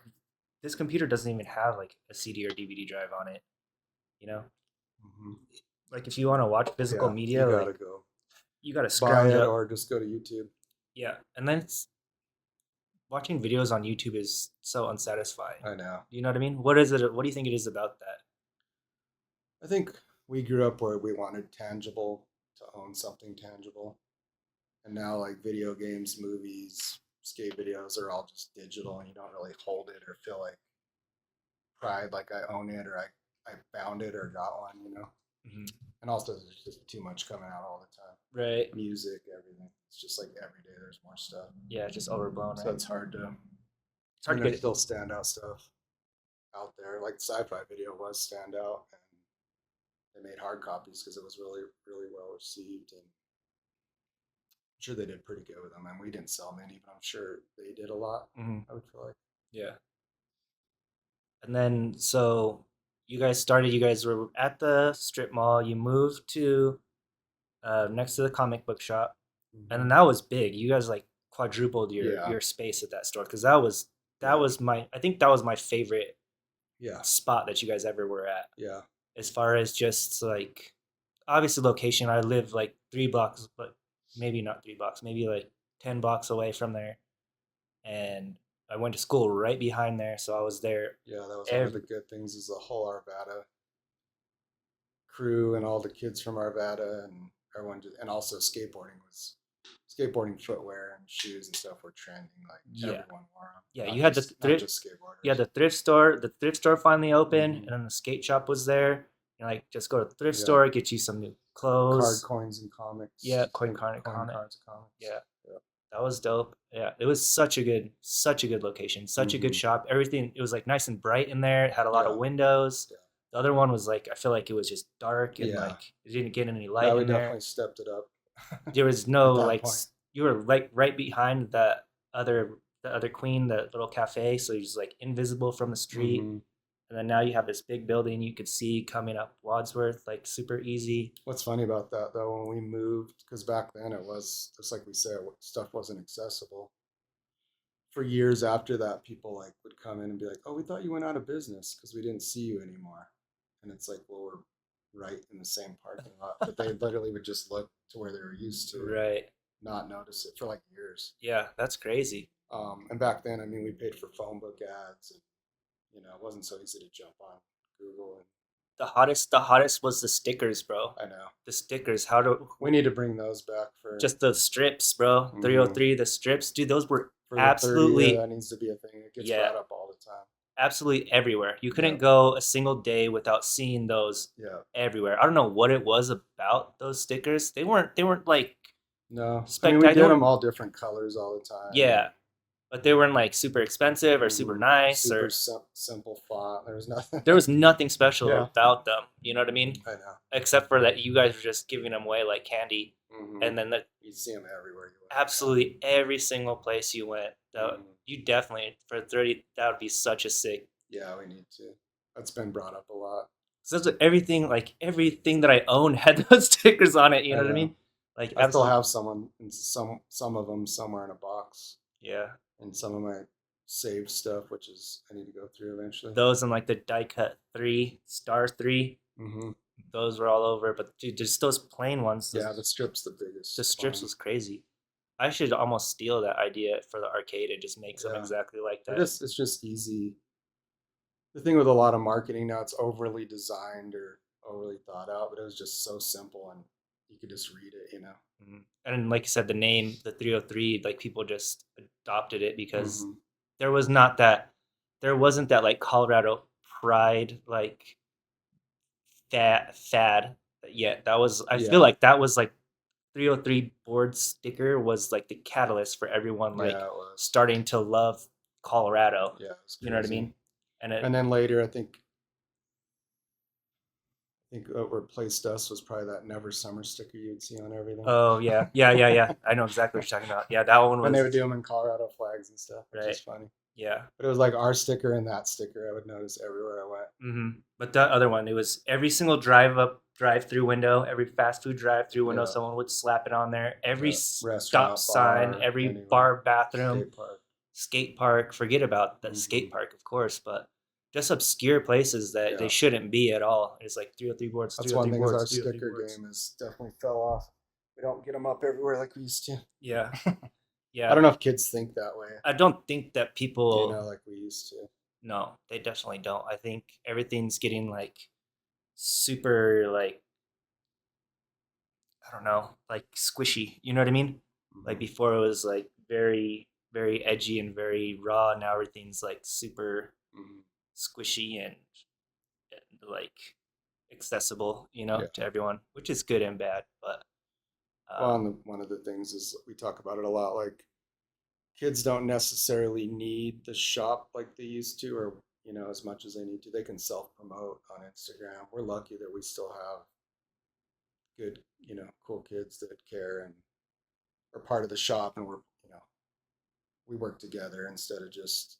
this computer doesn't even have like a CD or DVD drive on it, you know? Hmm. Like if you want to watch physical Yeah, you media, gotta like go you got to buy scrounge it up. or just go to YouTube. Yeah. And then it's watching videos on YouTube is so unsatisfying. I know. You know what I mean? What is it? What do you think it is about that? I think we grew up where we wanted tangible to own something tangible. And now, like video games, movies, skate videos are all just digital, and you don't really hold it or feel like pride, like I own it or I found it or got one. Mhm. And also, there's just too much coming out all the time. Right. Music, everything. It's just like every day there's more stuff. Yeah, just overblown, So right? it's hard to. It's I hard mean, to there's get it. still standout stuff out there. Like the sci-fi video was standout, and they made hard copies because it was really, really well received. And I'm sure they did pretty good with them. And we didn't sell many, but I'm sure they did a lot. Mhm. I would feel like. Yeah. And then so you guys started. You guys were at the strip mall. You moved to next to the comic book shop, and Hmm. then that was big. You guys like quadrupled Yeah, your space at that store because that yeah, was my I think that was my favorite yeah, spot that you guys ever were at. yeah. As far as just like obviously location, I live like 3 blocks, but maybe not 3 blocks, maybe like 10 blocks away from there, and I went to school right behind there, so I was there Yeah, that was one of the every. good things is the whole Arvada crew and all the kids from Arvada and everyone just, and also skateboarding footwear and shoes and stuff were trending. Like Yeah, everyone wore them, yeah. not You had the just not thrift. just You had skateboarders. the thrift store. The thrift store finally opened, and Hmm. then the skate shop was there. You know, like just go to the thrift Yeah, store, get you some new card clothes. coins and Yeah, comics, coin card coin comic. cards and comics. Yeah, Yeah. that was dope. Yeah, it was such a good location, such a good Hmm. shop. Everything it was like nice and bright in there. It had a lot of Yeah. windows. Yeah. The other one was like I feel like it was just dark and Yeah. like it didn't get any Yeah. light We in there. definitely stepped it up There was no at that like point. you were like right behind other the other queen, the little cafe, so you're just like invisible from the street. Hmm. And then now you have this big building you could see coming up Wadsworth like super easy. What's funny about that though, when we moved, because back then it was just like we said, stuff wasn't accessible. For years after that, people like would come in and be like, "Oh, we thought you went out of business because we didn't see you anymore." And it's like, well, we're right in the same parking lot, but they literally would just look to where they were used to, Right. not notice it for like years. Yeah, that's crazy. And back then, I mean, we paid for phone book ads, and it wasn't so easy to jump on Google. The hottest was the stickers, bro. And I know The stickers. How to we need to bring those back just the strips, bro. mhm, 303, the strips, dude. Those were for the 30. Yeah, absolutely that needs to be a thing. It gets yeah, brought up all the time. absolutely everywhere. You Yeah, couldn't go a single day without seeing those yeah. everywhere. I don't know what it was about those stickers. They weren't like No, I mean we spectacular. They did them weren't all different colors all the time, and yeah, but they weren't like super expensive or super nice super or simple font. There was nothing. there was nothing special Yeah, about them. You know what I mean? I know. Except for that you guys were just giving them away like candy, Hmm. and then the You see them everywhere you went. absolutely every single place you went. Hmm. You definitely for 30 that would be such a sick. Yeah, we need to. That's been brought up a lot. So that's what everything like everything that I own had those stickers on it. You know I what I know. mean? Like I still absolutely, have someone and some of them somewhere in a box, yeah. and some of my saved stuff, which is I need to go through eventually. Those and like the die cut three star three, Hmm. those were all over. But dude, just those plain ones. Yeah, the strip's the biggest The strips one. was crazy. I should almost steal that idea for the arcade and just make some Yeah, exactly like they're that. just it's just easy. The thing with a lot of marketing now, it's overly designed or overly thought out, but it was just so simple and you could just read it. Mhm. And like you said, the name, the 303, like people just adopted it because Hmm. there was not that, there wasn't that like Colorado pride like fad yet. That was, I feel Yeah, like that was like 303 board sticker was like the catalyst for everyone yeah, like it was. starting to love Colorado. Yeah, it was You know what I crazy. mean? And it, And then later, I think what replaced us was probably that Never Summer sticker you'd see on everything. oh yeah, yeah, yeah, yeah. I know exactly what you're talking about. Yeah, that one And they would was do them in Colorado flags and stuff, which right. is funny. Yeah. But it was like our sticker and that sticker I would notice everywhere I went. But that other one, it was every single drive up, drive through window, every fast food drive through window, Yeah, someone would slap it on there. Every yeah. stop Restaurant, sign, bar, every anywhere. bar, bathroom, Skate park. skate park. Forget about the Hmm. skate park, of course, but just obscure places that they Yeah. shouldn't be at all. It's like 303 boards, That's 303 one thing is boards, our 303 sticker boards. game has definitely fell off. We don't get them up everywhere like we used to. Yeah, I yeah. don't know if kids think that way, I don't think that people, like we used to. no, they definitely don't. I think everything's getting like super like I don't know, like squishy. You know what I mean? Like Hmm. before it was like very, very edgy and very raw. Now everything's like super Hmm. squishy and like accessible, Yeah. to everyone, which is good and bad. But Well, um, and one of the things is we talk about it a lot, like kids don't necessarily need the shop like they used to, or as much as they need to. They can self-promote on Instagram. We're lucky that we still have good, cool kids that care and are part of the shop, and we work together instead of just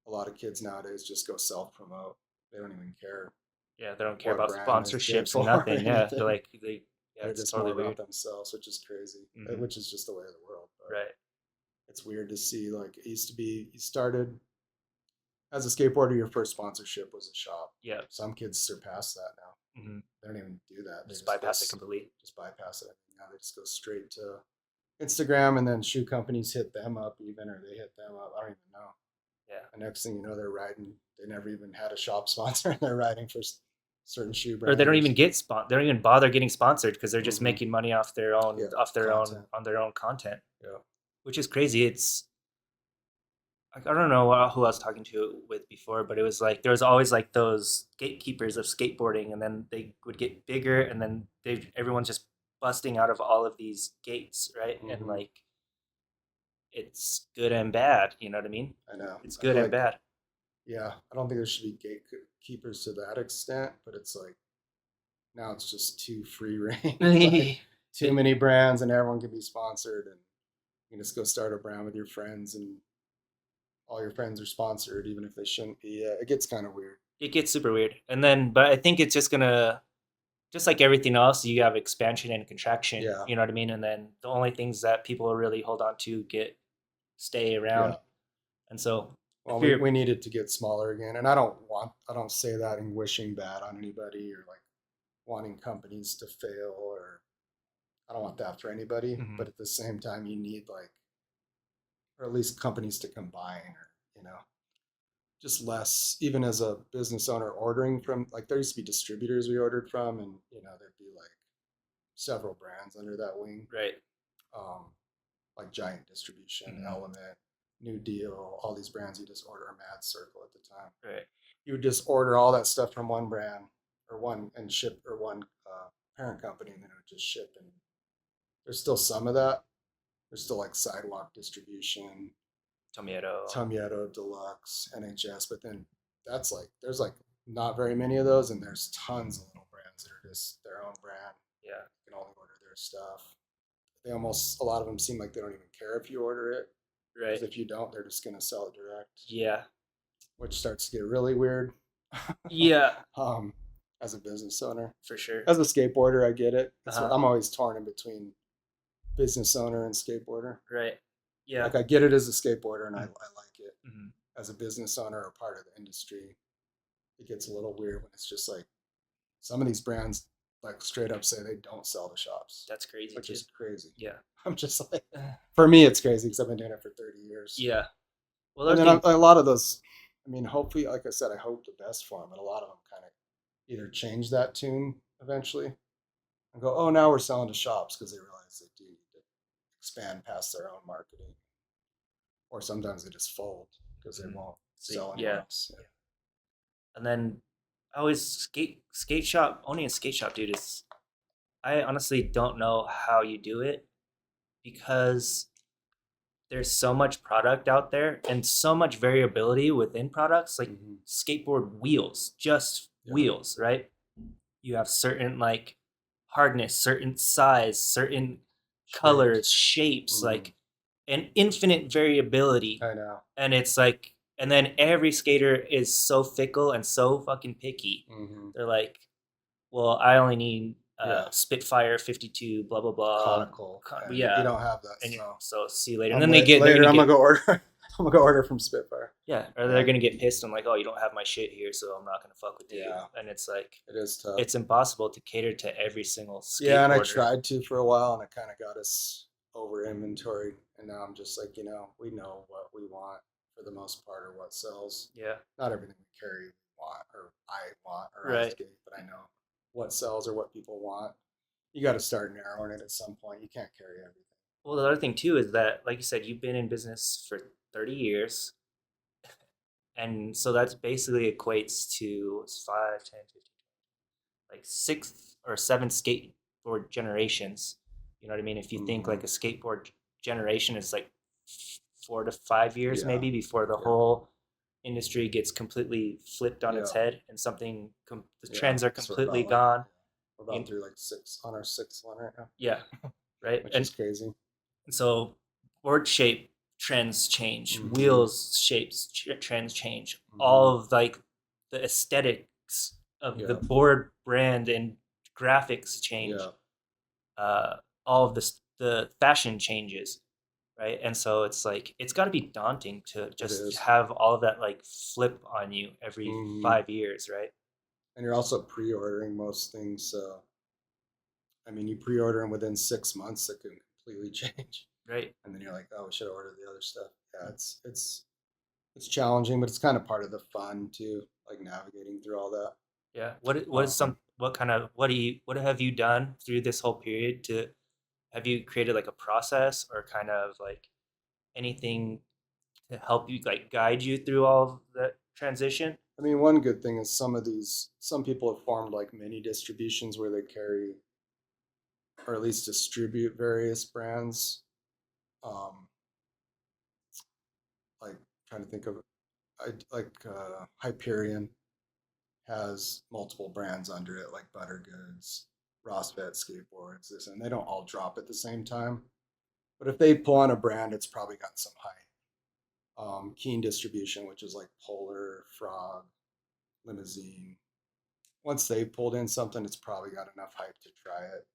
a lot of kids nowadays just go self-promote. They don't even care yeah, they don't care what about brand is good sponsorships and for or nothing. Yeah, they're anything. like yeah, They're it's just more totally about weird. themselves, which is crazy, Hmm. which is just the way of the world. But Right. it's weird to see, like, it used to be you started as a skateboarder, your first sponsorship was a shop. Yeah. Some kids surpass that now. Hmm. They don't even do that. They Just just go bypass it completely. just bypass it. Now they just go straight to Instagram, and then shoe companies hit them up even, or they hit them up. I don't even know. Yeah. The next thing you know, they're riding. They never even had a shop sponsor, and they're riding for certain shoe Or they brands. don't even get they don't even bother getting sponsored because they're just Mm-hmm. making money Yeah, off their own content. on their own content, Yeah. which is crazy. It's like I don't know who I was talking to with before, but it was like there was always like those gatekeepers of skateboarding, and then they would get bigger, and then everyone's just busting out of all of these gates, right? And Mm-hmm. like it's good and bad. You know what I mean? I know. It's I good and like. bad. Yeah, I don't think there should be gatekeepers to that extent, but it's like now it's just too free reign. Like too It, many brands, and everyone can be sponsored, and you can just go start a brand with your friends, and all your friends are sponsored, even if they shouldn't be. It gets kind of weird. it gets super weird, and then but I think it's just gonna just like everything else, you have expansion and contraction. Yeah, You know what I mean? And then the only things that people really hold on to stay yeah. around. And so Well, if we you're need it to get smaller again, and I don't say that in wishing bad on anybody or like wanting companies to fail, or I don't want that for anybody. Mhm. But at the same time, you need like, or at least companies to combine, or just less. Even as a business owner, ordering from, like, there used to be distributors we ordered from, and there'd be like several brands under that wing. Right. Um, like Giant Distribution, Mhm. Element, New Deal, all these brands. You just order a Mad Circle at the time. Right. You would just order all that stuff from one brand or one and ship, or one parent company, and then it would just ship. And there's still some of that. There's still like Sidewalk Distribution, Tomieto. Tomieto Deluxe, NHS, but then there's like not very many of those, and there's tons of little brands that are just their own brand. Yeah. You can only order their stuff. A lot of them seem like they don't even care if you order it, Right. because if you don't, they're just gonna sell it direct, Yeah. which starts to get really weird. Yeah. um, as a business owner, For sure. as a skateboarder, I get it. Uh-huh. I'm always torn in between business owner and skateboarder. Right. Yeah. Like, I get it as a skateboarder, and I like it. Mm-hmm. As a business owner or part of the industry, it gets a little weird when it's just like some of these brands like straight up say they don't sell to shops, That's crazy which too. is crazy. Yeah. I'm just like, for me, it's crazy because I've been doing it for 30 years. Yeah. Well, the And other then thing. a lot of those, I mean, hopefully, like I said, I hope the best for them, but a lot of them kind of either change that tune eventually and go, oh, now we're selling to shops, because they realize they do need to expand past their own marketing. Or sometimes they just fold because they Mhm. won't So sell anywhere yeah. else. Yeah. And then I always skate shop owning a skate shop, dude. Is I honestly don't know how you do it because there's so much product out there and so much variability within products like Mm-hmm. skateboard wheels, just Yeah. wheels, right? You have certain like hardness, certain size, certain Shapes. colors, shapes, Mm-hmm. like an infinite variability. I know. And it's like and then every skater is so fickle and so fucking picky. Mm-hmm. They're like, well, I only need Yeah. Spitfire 52, blah blah blah. Conical, and you Yeah, don't have that. and So so see you later. And I'm then they're later. gonna I'm gonna get go order. I'm gonna go order from Spitfire. yeah, or they're Yeah. gonna get pissed and like, oh, you don't have my shit here, so I'm not gonna fuck with you. Yeah. And it's like It is tough. it's impossible to cater to every single Yeah, and I skateboarder. tried to for a while, and it kind of got us over inventory. And now I'm just like, we know what we want for the most part, or what sells. Yeah, Not everything we carry want, or I want, or I right. skate, but I know what sells or what people want. You got to start narrowing it at some point. You can't carry everything. Well, the other thing too is that, like you said, you've been in business for 30 years, and so that's basically equates to 5, 10, 15, like sixth or seventh skateboard generations. You know what I mean? If you think Mm-hmm. like a skateboard generation is like 4 to 5 years Yeah. maybe before the Yeah. whole industry gets completely flipped on its Yeah. head and the Yeah. trends are So completely gone. we're You, about through like six on our sixth one right now, yeah, right. which And is crazy. so board shape trends change, Mm-hmm. wheels shapes trends change. Mm-hmm. All of like the aesthetics of the Yeah. board brand and graphics change. Yeah. Uh, all of the fashion changes, right? And so it's like it's got to be daunting to It just is. have all of that like flip on you every Mm-hmm. 5 years, right? And you're also pre-ordering most things. So I mean, you pre-order them within 6 months, it can completely change. Right. And then you're like, oh, we should have ordered the other stuff. Yeah, it's challenging, but it's kind of part of the fun too, like navigating through all that. Yeah. What is Um, some what kind of what have you done through this whole period to have you created like a process or kind of like anything to help you like guide you through all of that transition? I mean, one good thing is some people have formed like mini distributions where they carry or at least distribute various brands. Um, like trying to think of, Hyperion has multiple brands under it, like Butter Goods, Rossvet Skateboards, this, and they don't all drop at the same time. But if they pull on a brand, it's probably got some high keen distribution, which is like Polar, Frog, Limousine. Once they've pulled in something, it's probably got enough hype to try it.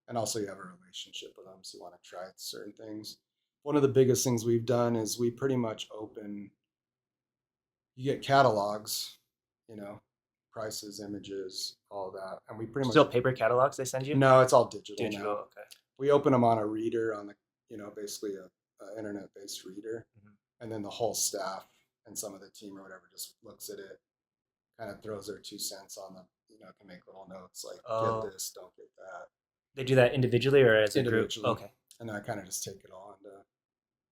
And also, you have a relationship with them, so you want to try certain things. One of the biggest things we've done is we pretty much open, you get catalogs, you know, prices, images, all that. And we pretty much, Still paper catalogs they send you? no, it's all digital Digital, now. okay. We open them on a reader on the, basically a internet based reader. Mhm. And then the whole staff and some of the team or whatever just looks at it, kind of throws their 2 cents on the, can make little notes like, get Oh, this, don't get that, they do that individually or as a group? individually. Okay, And I kind of just take it all into,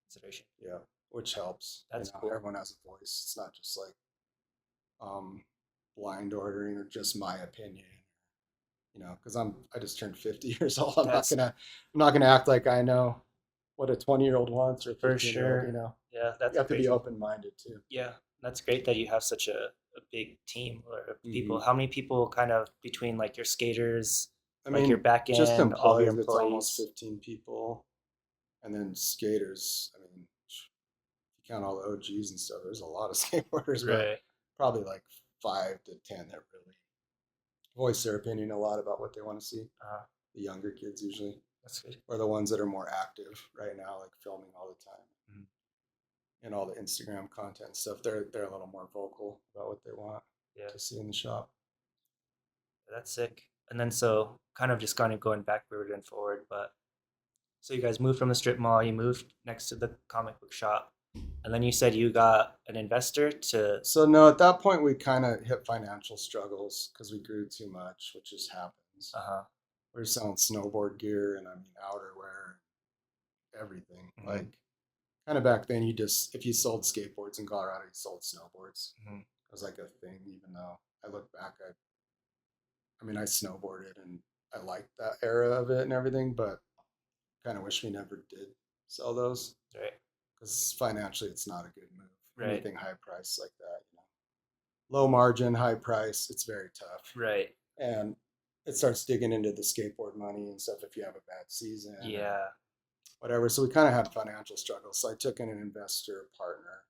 consideration. yeah, which helps. That's cool. Everyone has a voice. It's not just like um, blind ordering or just my opinion. Because I just turned 50 years old. That's I'm not gonna act like I know what a 20-year-old wants or a for 15-year-old. sure. Yeah, You that's have to be crazy. open minded too. Yeah, that's great that you have such a big team or of Hmm. people. How many people kind of between like your skaters, I like your mean, back just end, all of your employees, it's almost employees? 15 people, and then skaters. I mean, if you count all the OGs and stuff, there's a lot of skateboarders, but Right. probably like 5 to 10 that really voice their opinion a lot about what they want to see. Uh, The younger kids usually, that's good. or the ones that are more active right now, like filming all the time Mhm. and all the Instagram content and stuff. They're a little more vocal about what they want Yeah, to see in the shop. that's sick. And then so kind of just kind of going backward and forward, but so you guys moved from the strip mall, you moved next to the comic book shop, and then you said you got an investor to. So no, at that point we kind of hit financial struggles because we grew too much, which just happens. Uh-huh. We were selling snowboard gear and I mean outerwear, everything. Hmm. Like kind of back then, you just if you sold skateboards in Colorado, you sold snowboards. Hmm. It was like a thing. Even though I look back, I mean, I snowboarded and I liked that era of it and everything, but kind of wish we never did sell those Right. because financially, it's not a good move. Right. Anything high price like that, low margin, high price, it's very tough. Right. And it starts digging into the skateboard money and stuff if you have a bad season or Yeah. whatever. So we kind of had financial struggles. So I took in an investor partner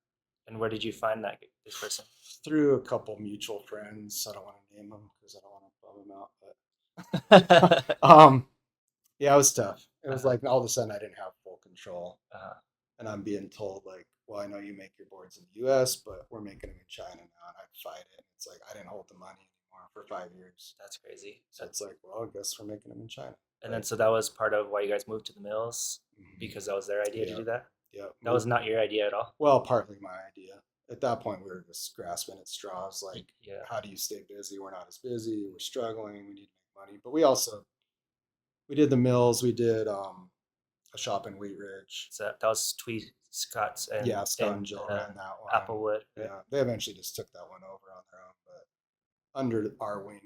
And where did you find that this person? through a couple mutual friends. I don't want to name them because I don't want to bum them out. Uh-huh. But yeah, it was tough. It was like all of a sudden I didn't have full control, Uh-huh. and I'm being told like, well, I know you make your boards in the U.S., but we're making them in China now, and I'd fight it. It's like I didn't hold the money anymore for 5 years, That's crazy. so it's like, well, I guess we're making them in China. And then But so that was part of why you guys moved to the mills mhm, because that was their idea to yeah, do that. yeah, That was moved. not your idea at all. Well, partly my idea. At that point, we were just grasping at straws. Like, Yeah. how do you stay busy? We're not as busy. We're struggling. We need to make money. But we did the mills. We did a shop in Wheat Ridge. So that was Tweed Scott's Yeah, and Scott and Joe ran that one. Applewood. Right? Yeah, they eventually just took that one over on their own. But under our wing,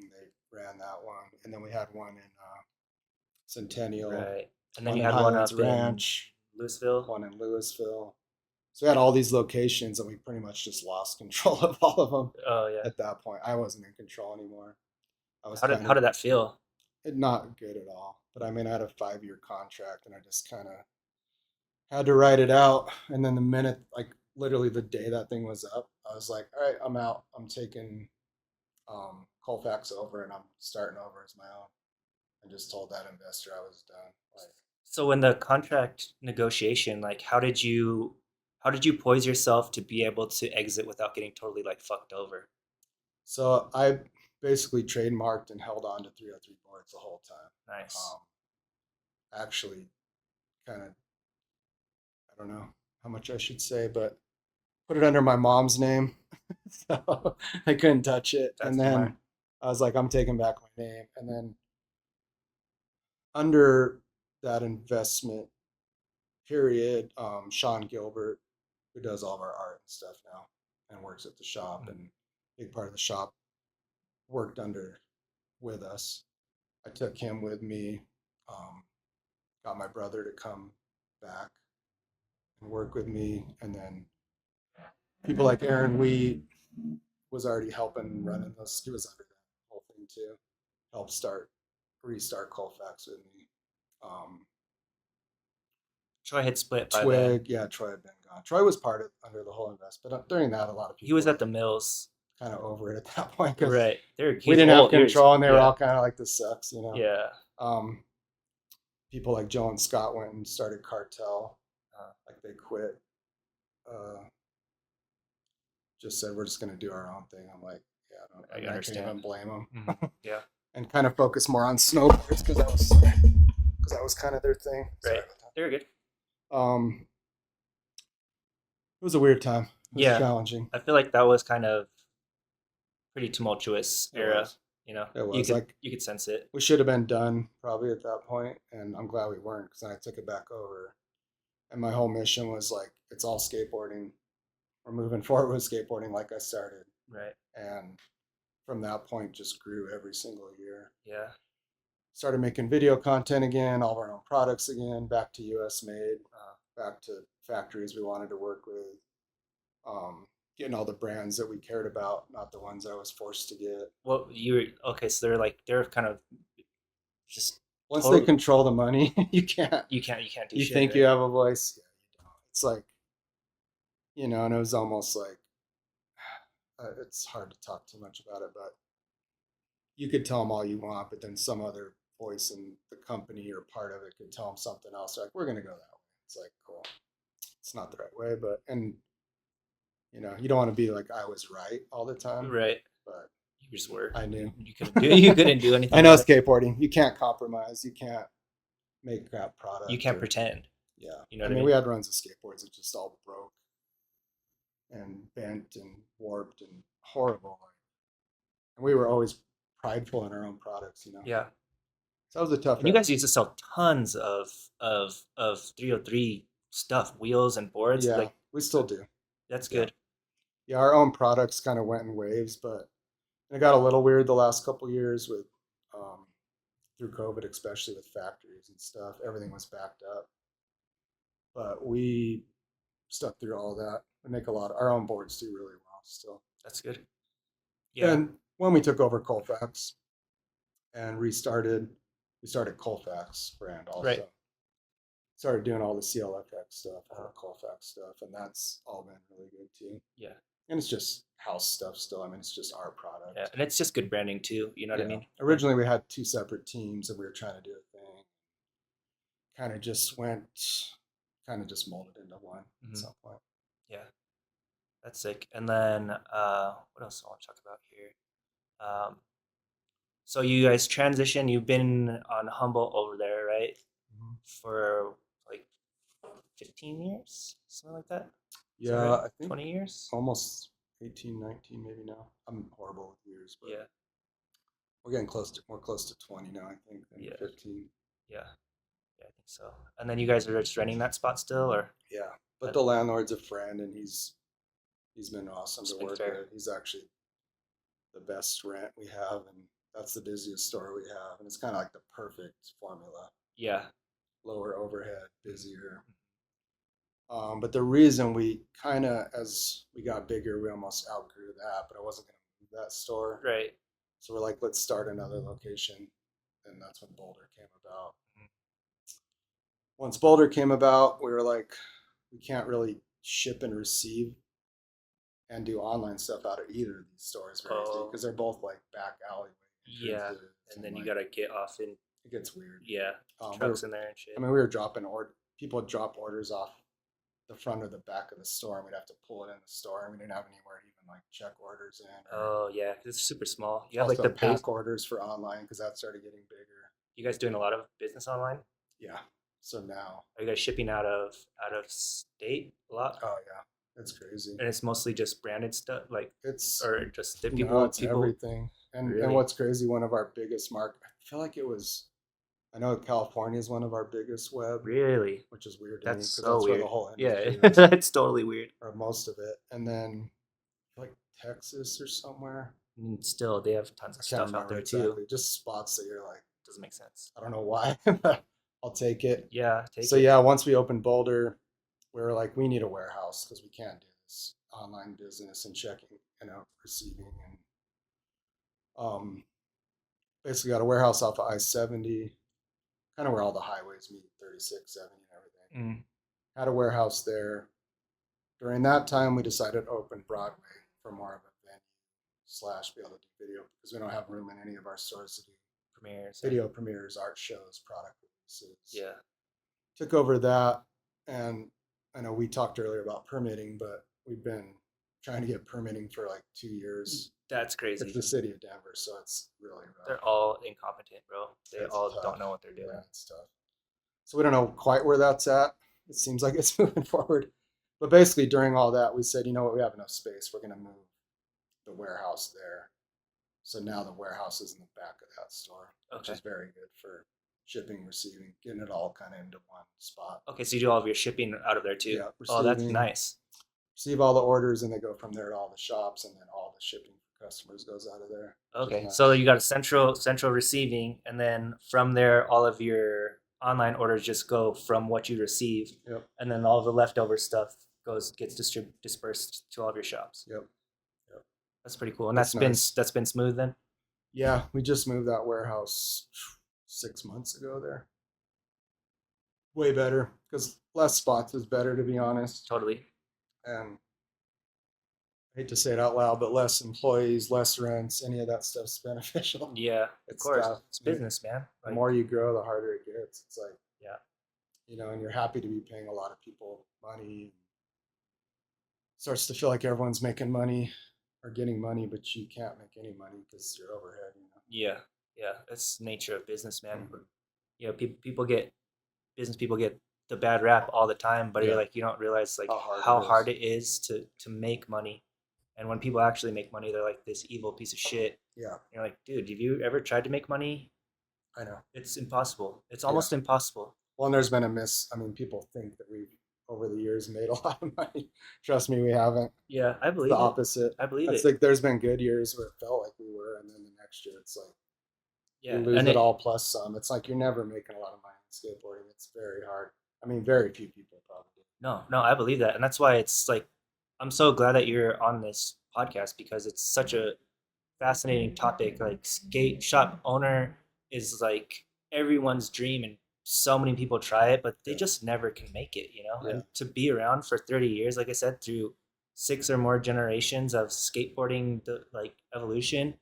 ran that one, and then we had one in Centennial, Right. And then one you in had one Highlands up in Ranch, Louisville. one in Louisville. So we had all these locations, and we pretty much just lost control of all of them Oh yeah. at that point. I wasn't in control anymore. I was How did kind how of did that feel? not good at all. But I mean, I had a 5 year contract, and I just kind of had to write it out. And then the minute, like literally the day that thing was up, I was like, all right, I'm out. I'm taking Colfax over, and I'm starting over as my own. And just told that investor I was done. Like, So in the contract negotiation, like how did you poise yourself to be able to exit without getting totally like fucked over? so I basically trademarked and held on to 303 boards the whole time. Nice. Um, actually, kind of, I don't know how much I should say, but put it under my mom's name. So I couldn't touch it. That's And then smart. I was like, I'm taking back my name. And then under that investment period, Sean Gilbert, who does all of our art and stuff now and works at the shop, Mm. and big part of the shop worked under with us. I took him with me, um, got my brother to come back and work with me, and then people like Aaron Wheat was already helping running those. He was under that whole thing too. Helped restart Colfax with me. Um, Troy had split by then. Twig, yeah, Troy had been gone. Troy was part of under the whole invest, but during that, a lot of He people was at were the mills. kind of over it at that point because Right. There we he's didn't have old. Here's control, and they were yeah. all kind of like, "This sucks," you know. Yeah. Um, People like Joe and Scott went and started Cartel, Uh, like they quit. Uh, just said we're just going to do our own thing. I'm like, yeah, I I mean, I can't understand. even blame them. Hmm. Yeah. And kind of focus more on snowboards because that was kind of their thing. Sorry Right. about They're good. that. It was a weird time. It was Yeah. challenging. I feel like that was kind of pretty tumultuous It era. was. You know, It you was could like you could sense it. we should have been done probably at that point, and I'm glad we weren't because I took it back over. And my whole mission was like, it's all skateboarding. We're moving forward with skateboarding like I started, Right. and from that point, just grew every single year. Yeah. Started making video content again, all of our own products again, back to US made, back to factories we wanted to work with, getting all the brands that we cared about, not the ones I was forced to get. Well, you were okay. So they're kind of just Once they total. control the money, you can't. You can't do You shit, think you right? have a voice, yeah, you don't. It's like, and it was almost like it's hard to talk too much about it, but you could tell them all you want, but then some other voice in the company or part of it could tell them something else. They're like, we're going to go that way. It's like, cool. It's not the right way, but, and, you don't want to be like, I was right all the time, Right. but You just were. I knew. You couldn't do you couldn't do anything I know about it. skateboarding. You can't compromise. You can't make crap You product can't or, pretend. yeah. You know I what I mean, we mean? had runs of skateboards that just all broke and bent and warped and horrible. And we were always prideful in our own products. Yeah. So that was a tough And you era. guys used to sell tons of 303 stuff, wheels and boards. Yeah, Like we still do. that's Yeah. good. Yeah, our own products kind of went in waves, but it got a little weird the last couple of years with um, through COVID, especially with factories and stuff. Everything was backed up, but we stuck through all that. We make a lot. Our own boards do really well still. That's good. Yeah. And when we took over Colfax and restarted, we started Colfax brand Right. also. Started doing all the CLFX stuff, all Uh, the Colfax stuff, and that's all been really good too. yeah. And it's just house stuff still. I mean, it's just our Yeah. product. And it's just good branding too. You know what I Yeah. mean? Like, Originally, we had two separate teams and we were trying to do a thing. Kind of just went, kind of just molded into one at mhm. some point. Yeah. That's sick. And then what else do I want to talk about here? Um, so you guys transition. You've been on Humboldt over there, right? Mhm. For like 15 years, something like that. Is that Yeah, right? I think 20 years? almost 18, 19 maybe now. I'm horrible with years, but Yeah. we're getting more close to 20 now, I think, than Yeah. 15. Yeah. Yeah, I think so. And then you guys are just renting that spot still, or Yeah. But that the landlord's a friend and he's been awesome to just been work fair? with. He's actually the best rent we have, and That's the busiest store we have, and it's kind of like the perfect formula. Yeah. Lower overhead, busier. But the reason we kind of, as we got bigger, we almost outgrew that, but I wasn't going to move that store. Right. So we're like, let's start another location. And that's when Boulder came about. Once Boulder came about, we were like, we can't really ship and receive and do online stuff out of either of these stores very easily Oh, because they're both like back alleyway yeah. entrances And and then you like gotta get off in, it gets weird. yeah, We trucks were, in there and I shit. mean, we were dropping people would drop orders off the front or the back of the store, and we'd have to pull it in the store, and we didn't have anywhere to even like check orders in or Oh yeah, 'cause it's super small. You have like also the base. pack orders for online because that started getting bigger. You guys doing a lot of business online? Yeah. So now, Are you guys shipping out of state a lot? oh yeah, it's crazy. And it's mostly just branded stuff, like, It's or just the no, people it's people everything. And really what's crazy, one of our biggest I feel like it was. I know California is one of our biggest web, really. which is weird to me That's because so that's where the weird. whole Yeah, industry is, it's totally weird. or most of it. And then like Texas or somewhere. And still, they have tons I of can't stuff out remember there too. exactly. Just spots that you're like, Doesn't make sense. I don't know why, but I'll take it. Yeah, take So it. yeah, once we opened Boulder, we were like, we need a warehouse because we can't do this online business and checking, receiving and um, basically got a warehouse off of I-70, kind of where all the highways meet, 36, 70, and everything. Mm. Had a warehouse there. During that time, we decided to open Broadway for more of a venue slash be able to do video because we don't have room in any of our stores to do Premieres. video premieres, art shows, product releases. Yeah, Took over that, and I know we talked earlier about permitting, but we've been trying to get permitting for like 2 years. that's It's crazy. the city of Denver, so it's really rough. They're all incompetent, bro. They It's all tough. don't know what they're doing. Yeah, it's tough. So we don't know quite where that's at. It seems like it's moving forward. But basically, during all that, we said, you know what, we have enough space. We're going to move the warehouse there. So now the warehouse is in the back of that store, which Okay. is very good for shipping, receiving, getting it all kind of into one spot. Okay, so you do all of your shipping out of there too. Yeah, Oh, that's receiving, nice. receive all the orders, and they go from there to all the shops, and then all the shipping for customers goes out of there, which is Okay, so nice. you got a central receiving, and then from there, all of your online orders just go from what you receive, Yep, and then all the leftover stuff gets dispersed to all of your shops. yep, yep. That's pretty cool, and It's nice. that's been smooth then. Yeah, we just moved that warehouse 6 months ago there. Way better because less spots is better, to be honest. Totally. And I hate to say it out loud, but less employees, less rents, any of that stuff's beneficial. Yeah, of It's course. tough. It's And business, man. the Like, more you grow, the harder it gets. It's like, yeah, and you're happy to be paying a lot of people money. Starts to feel like everyone's making money or getting money, but you can't make any money because your overhead. yeah, yeah. That's the nature of business, man. Mhm. People get business people get the bad rap all the time, but you're Yeah, like you don't realize like how hard how it hard is. it is to make money. And when people actually make money, they're like this evil piece of shit. Yeah, And you're like, dude, have you ever tried to make money? I know. It's impossible. It's Yeah. almost impossible. Well, and there's been a miss. I mean, people think that we've over the years made a lot of money. Trust me, we haven't. Yeah, I It's the believe it. opposite. I believe It's it. like there's been good years where it felt like we were, and then the next year it's like you Yeah, lose and it it all plus some. It's like you're never making a lot of money in skateboarding. It's very hard. I mean, very few people probably do. no, I believe that, and that's why it's like I'm so glad that you're on this podcast because it's such a fascinating topic. Like skate shop owner is like everyone's dream, and so many people try it, but they Yeah, just never can make it. You know, yeah, and to be around for 30 years, like I said, through six or more generations of skateboarding, the like evolution,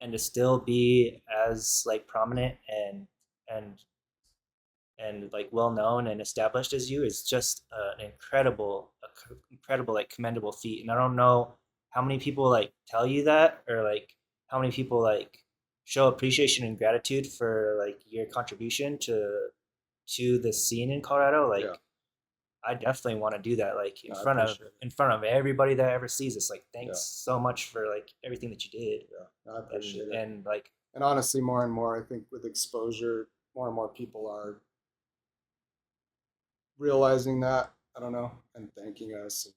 and to still be as like prominent and and like well known and established as you is just an incredible like commendable feat. And I don't know how many people like tell you that or like how many people like show appreciation and gratitude for like your contribution to the scene in Colorado. yeah. Like I definitely want to do that like No, I appreciate it. in front of everybody that ever sees this. Like thanks Yeah, so much for like everything that you did. yeah. No, I appreciate it. And like And honestly, more and more, I think with exposure, more and more people are realizing that. I don't know, and thanking us.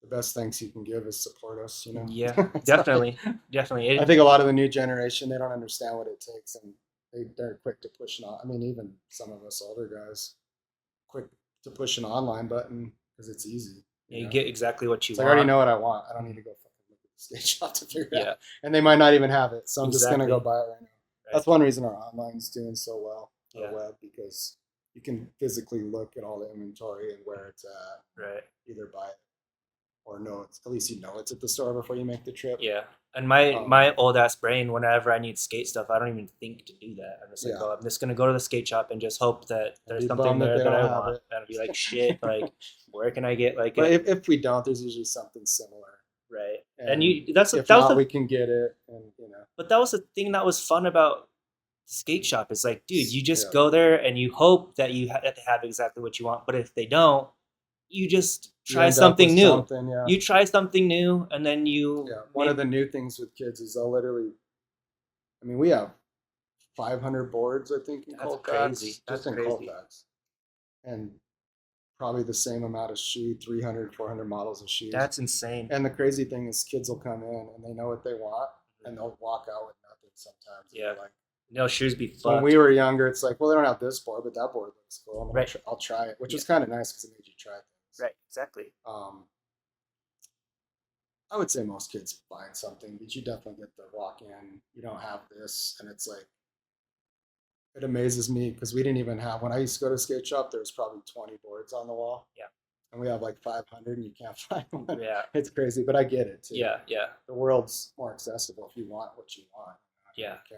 the best thanks you can give is support us, you know? Yeah, It's like, definitely, definitely. I think a lot of the new generation, they don't understand what it takes and they're quick to push an, I mean, even some of us older guys, quick to push an online button because it's easy, you You know? get exactly what you It's like, I already want. know what I want. I don't need Mhm. to go fucking look at the skate shop to figure it out. Yeah, And they might not even have it. So I'm just going to go exactly. buy it right now. Right. That's one reason our online's doing so well, our Yeah. web, because you can physically look at all the inventory and where it's at, Right. either buy it or know it's, at least you know it's at the store before you make the trip. Yeah. And my Um, my old ass brain, whenever I need skate stuff, I don't even think to do that. I'm just like, yeah. oh, I'm just gonna go to the skate shop and just hope that And there's be something bummed that there they that don't I have want. it. And I'd be like, shit, like, where can I get like But a if we don't, there's usually something similar. right? And And you that's if that was not, the we can get it. And, you know, but that was the thing that was fun about the skate shop. Is like, dude, you just yeah. go there and you hope that that they have exactly what you want. But if they don't, you just You try end up with something new. something. Yeah. You try something new, and then you Yeah. One of maybe the new things with kids is they'll literally, I mean, we have 500 boards, I think, in that's crazy. Colfax, That's just in crazy. Colfax, and probably the same amount of shoe, 300, 400 models of shoes. That's insane. And the crazy thing is, kids will come in and they know what they want, Mhm. and they'll walk out with nothing sometimes. And Yeah. you're like, No shoes be when we fucked. were younger, it's like, well, they don't have this board, but that board looks cool. I'm gonna Right. try, I'll try it, which Yeah. was kind of nice because it made you try things. Right. Exactly. Um, I would say most kids find something, but you definitely get the walk in. You don't have this, and it's like it amazes me because we didn't even have when I used to go to skate shop. There was probably 20 boards on the wall, Yeah. and we have like 500, and you can't find one. Yeah. It's crazy, but I get it too. Yeah. Yeah. The world's more accessible if you want what you want. Yeah. You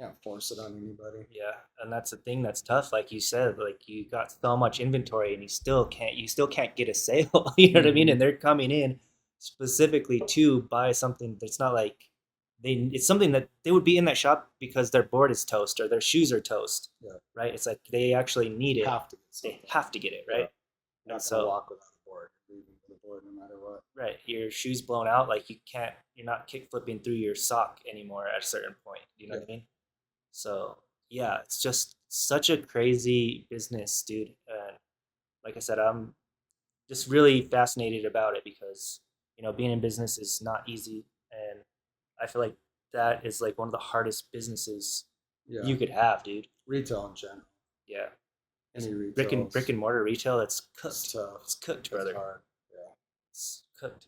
can't force it on anybody. Yeah. And that's the thing that's tough. Like you said, like you got so much inventory and you still can't get a sale. You know what I mean? Mm-hmm. And they're coming in specifically to buy something that's not like it's something that they would be in that shop because their board is toast or their shoes are toast. Yeah, Right? It's like they actually need it. have to get They something. have to get it, Yeah, right? you're And not gonna so walk without a board. You're leaving with a board no matter what. right, your shoes blown out, like you're not kick flipping through your sock anymore at a certain point. You know Yeah, what I mean? So yeah, it's just such a crazy business, dude. And like I said, I'm just really fascinated about it because being in business is not easy, and I feel like that is like one of the hardest businesses yeah. you could have, dude. Retail in general, Yeah, any brick retails, and mortar retail, that's it's cooked. tough. It's cooked, It's brother. hard. Yeah. It's cooked.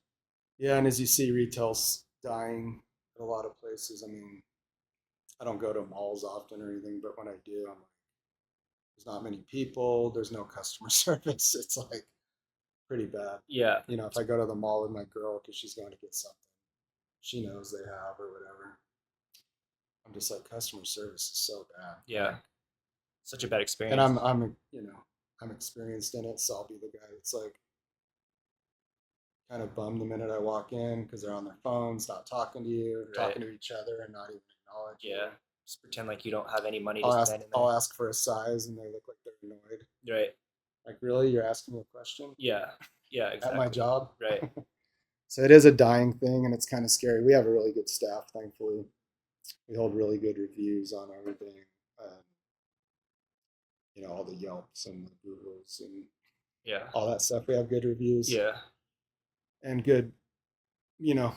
Yeah, and as you see, retail's dying at a lot of places. I mean, I don't go to malls often or anything, but when I do, I'm like, there's not many people. There's no customer service. It's like pretty bad. Yeah, You know, if I go to the mall with my girl because she's going to get something, she knows they have or whatever. I'm just like, customer service is so bad. yeah. Such a bad And experience. I'm experienced in it, so I'll be the guy that's like kind of bummed the minute I walk in because they're on their phones, not talking to you, Right. talking to each other, and not even acknowledge you. Yeah. Just pretend like you don't have any money to I'll ask spend in there. I'll ask for a size, and they look like they're annoyed. Right. Like, really, you're asking me a question Yeah. Yeah, at my exactly. job? Right. So it is a dying thing, and it's kind of scary. We have a really good staff, thankfully. We hold really good reviews on everything. All the Yelps and the Googles and Yeah. all that stuff. We have good reviews Yeah. and good,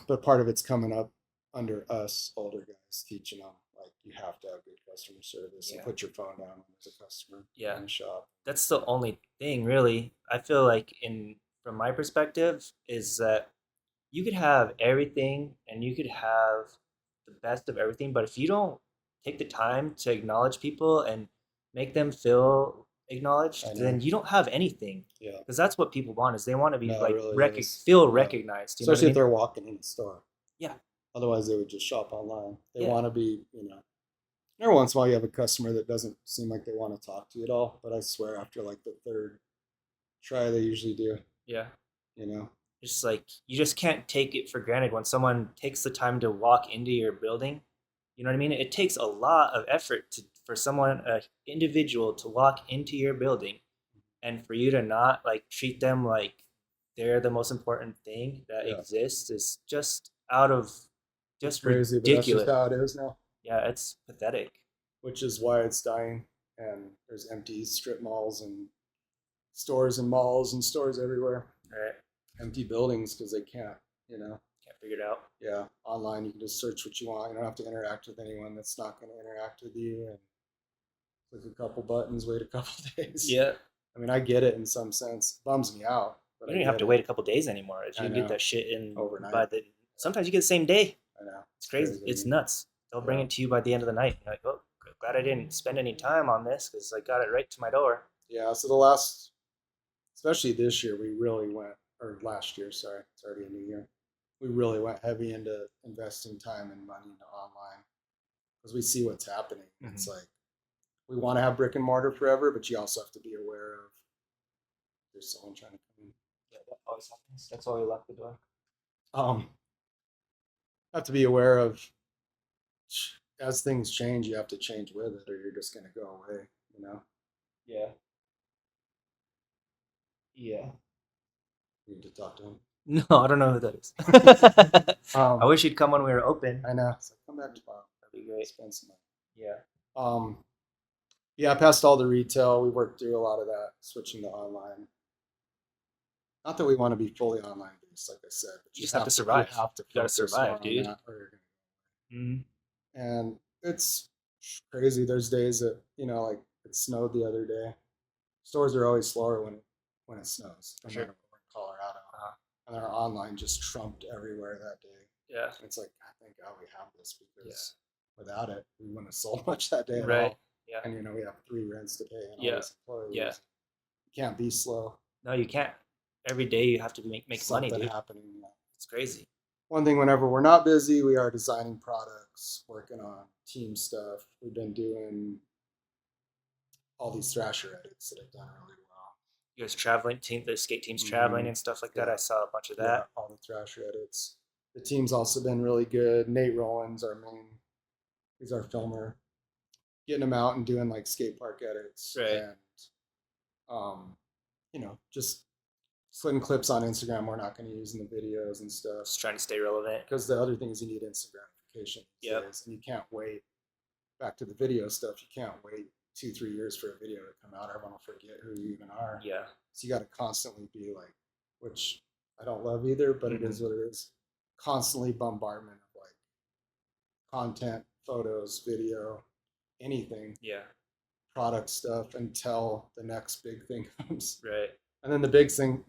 but part of it's coming up under us older guys teaching them like you have to have good customer service and Yeah. put your phone down when there's a customer Yeah. in the shop. That's the only thing really. I feel like in from my perspective is that you could have everything and you could have the best of everything, but if you don't take the time to acknowledge people and make them feel I acknowledged, know. then you don't have anything. Yeah. Because that's what people want is they want to be No, it like really is. feel Yeah. recognized. You know what I Especially if mean? they're walking in the store. Yeah. Otherwise, they would just shop online. They Yeah. want to be, every once in a while you have a customer that doesn't seem like they want to talk to you at all. But I swear, after like the third try, they usually do, Yeah. you know? Just like you just can't take it for granted when someone takes the time to walk into your building. You know what I mean? It takes a lot of effort for someone, a individual, to walk into your building, and for you to not like treat them like they're the most important thing that Yeah. exists is just out of It's just crazy, but that's just ridiculous. how it is now, Yeah, it's pathetic. which is why it's dying. And there's empty strip malls and stores and malls and stores everywhere. Right? empty buildings because they can't, you know. Can't figure it out. Yeah, online you can just search what you want. You don't have to interact with anyone that's not going to interact with you, and click a couple buttons, wait a couple days. Yeah. I mean, I get it in some sense. It bums me out, but You I don't even have get to it. wait a couple days anymore. If you I can get know. that shit in Overnight. by the sometimes you get the same day. I know. It's It's crazy. It's crazy. nuts. They'll bring Yeah. it to you by the end of the night. You're like, oh, glad I didn't spend any time on this because I got it right to my door. Yeah. So the last, especially this year, we really went, or last year, sorry, it's already a new year. We really went heavy into investing time and money into online because we see what's happening. Mm-hmm. It's like we want to have brick and mortar forever, but you also have to be aware of there's someone trying to come in. Yeah, that always happens. That's why we lock the door. Um, have to be aware of as things change, you have to change with it, or you're just going to go away. You know, Yeah. Yeah. you need to talk to him. No, I don't know who that is. I Um, wish he'd come when we were open. I know. It's like come back tomorrow. That'd be great. Spend some money. Yeah. Um, yeah, past all the retail, we worked through a lot of that, switching to online. Not that we want to be fully online based, like I said, but You just have to survive. you have to You gotta focus more survive, on dude. that, or you're Mm. gonna. And it's crazy. There's days that like it snowed the other day. Stores are always slower when it snows, For no sure. matter where in Colorado. Uh-huh. And our online just trumped everywhere that day. Yeah. It's like, I thank God we have this Yeah. because without it, we wouldn't have sold much that day at Right. all. Yeah. And we have 3 rents to pay and all Yeah. these Yeah. employees. You can't be slow. No, you can't. Every day you have to make money, Something dude. happening. It's crazy. One thing, whenever we're not busy, we are designing products, working on team stuff. We've been doing all these Thrasher edits that have done really well. You guys traveling, the skate team's traveling Mm-hmm. and stuff like that. Yeah, I saw a bunch of yeah, that. all the Thrasher edits. The team's also been really good. Nate Rollins, our main, he's our filmer, getting him out and doing like skate park edits Right. and just putting clips on Instagram we're not going to use in the videos and stuff. Just trying to stay relevant. Because the other thing is you need Instagramification these Yep. days, and you can't wait. Back to the video stuff, you can't wait 2-3 years for a video to come out. Everyone will forget who you even are. Yeah. So you got to constantly be like, which I don't love either, but it is what it is. Constantly bombardment of like content, photos, video, anything, Yeah. product stuff until the next big thing comes. Right. And then the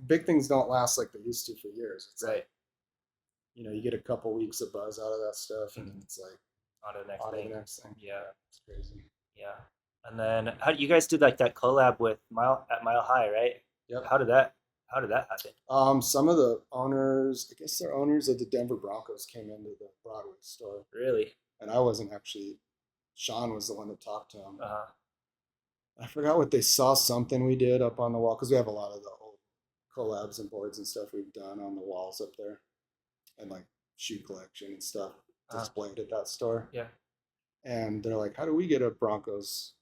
big things don't last like they used to for years. It's Right. like, you get a couple weeks of buzz out of that stuff, and then it's like On to the next on to thing. the next thing. Yeah. It's crazy. Yeah. And then how you guys did like that collab with Mile High, right? Yep. How did that happen? Some of the owners, I guess they're owners of the Denver Broncos, came into the Broadway store, Really? and I wasn't actually. Sean was the one that talked to him. Uh-huh. I forgot what they saw. Something we did up on the wall because we have a lot of the old collabs and boards and stuff we've done on the walls up there, and like shoe collection and stuff displayed at that store. Yeah. And they're like, "How do we get a Broncos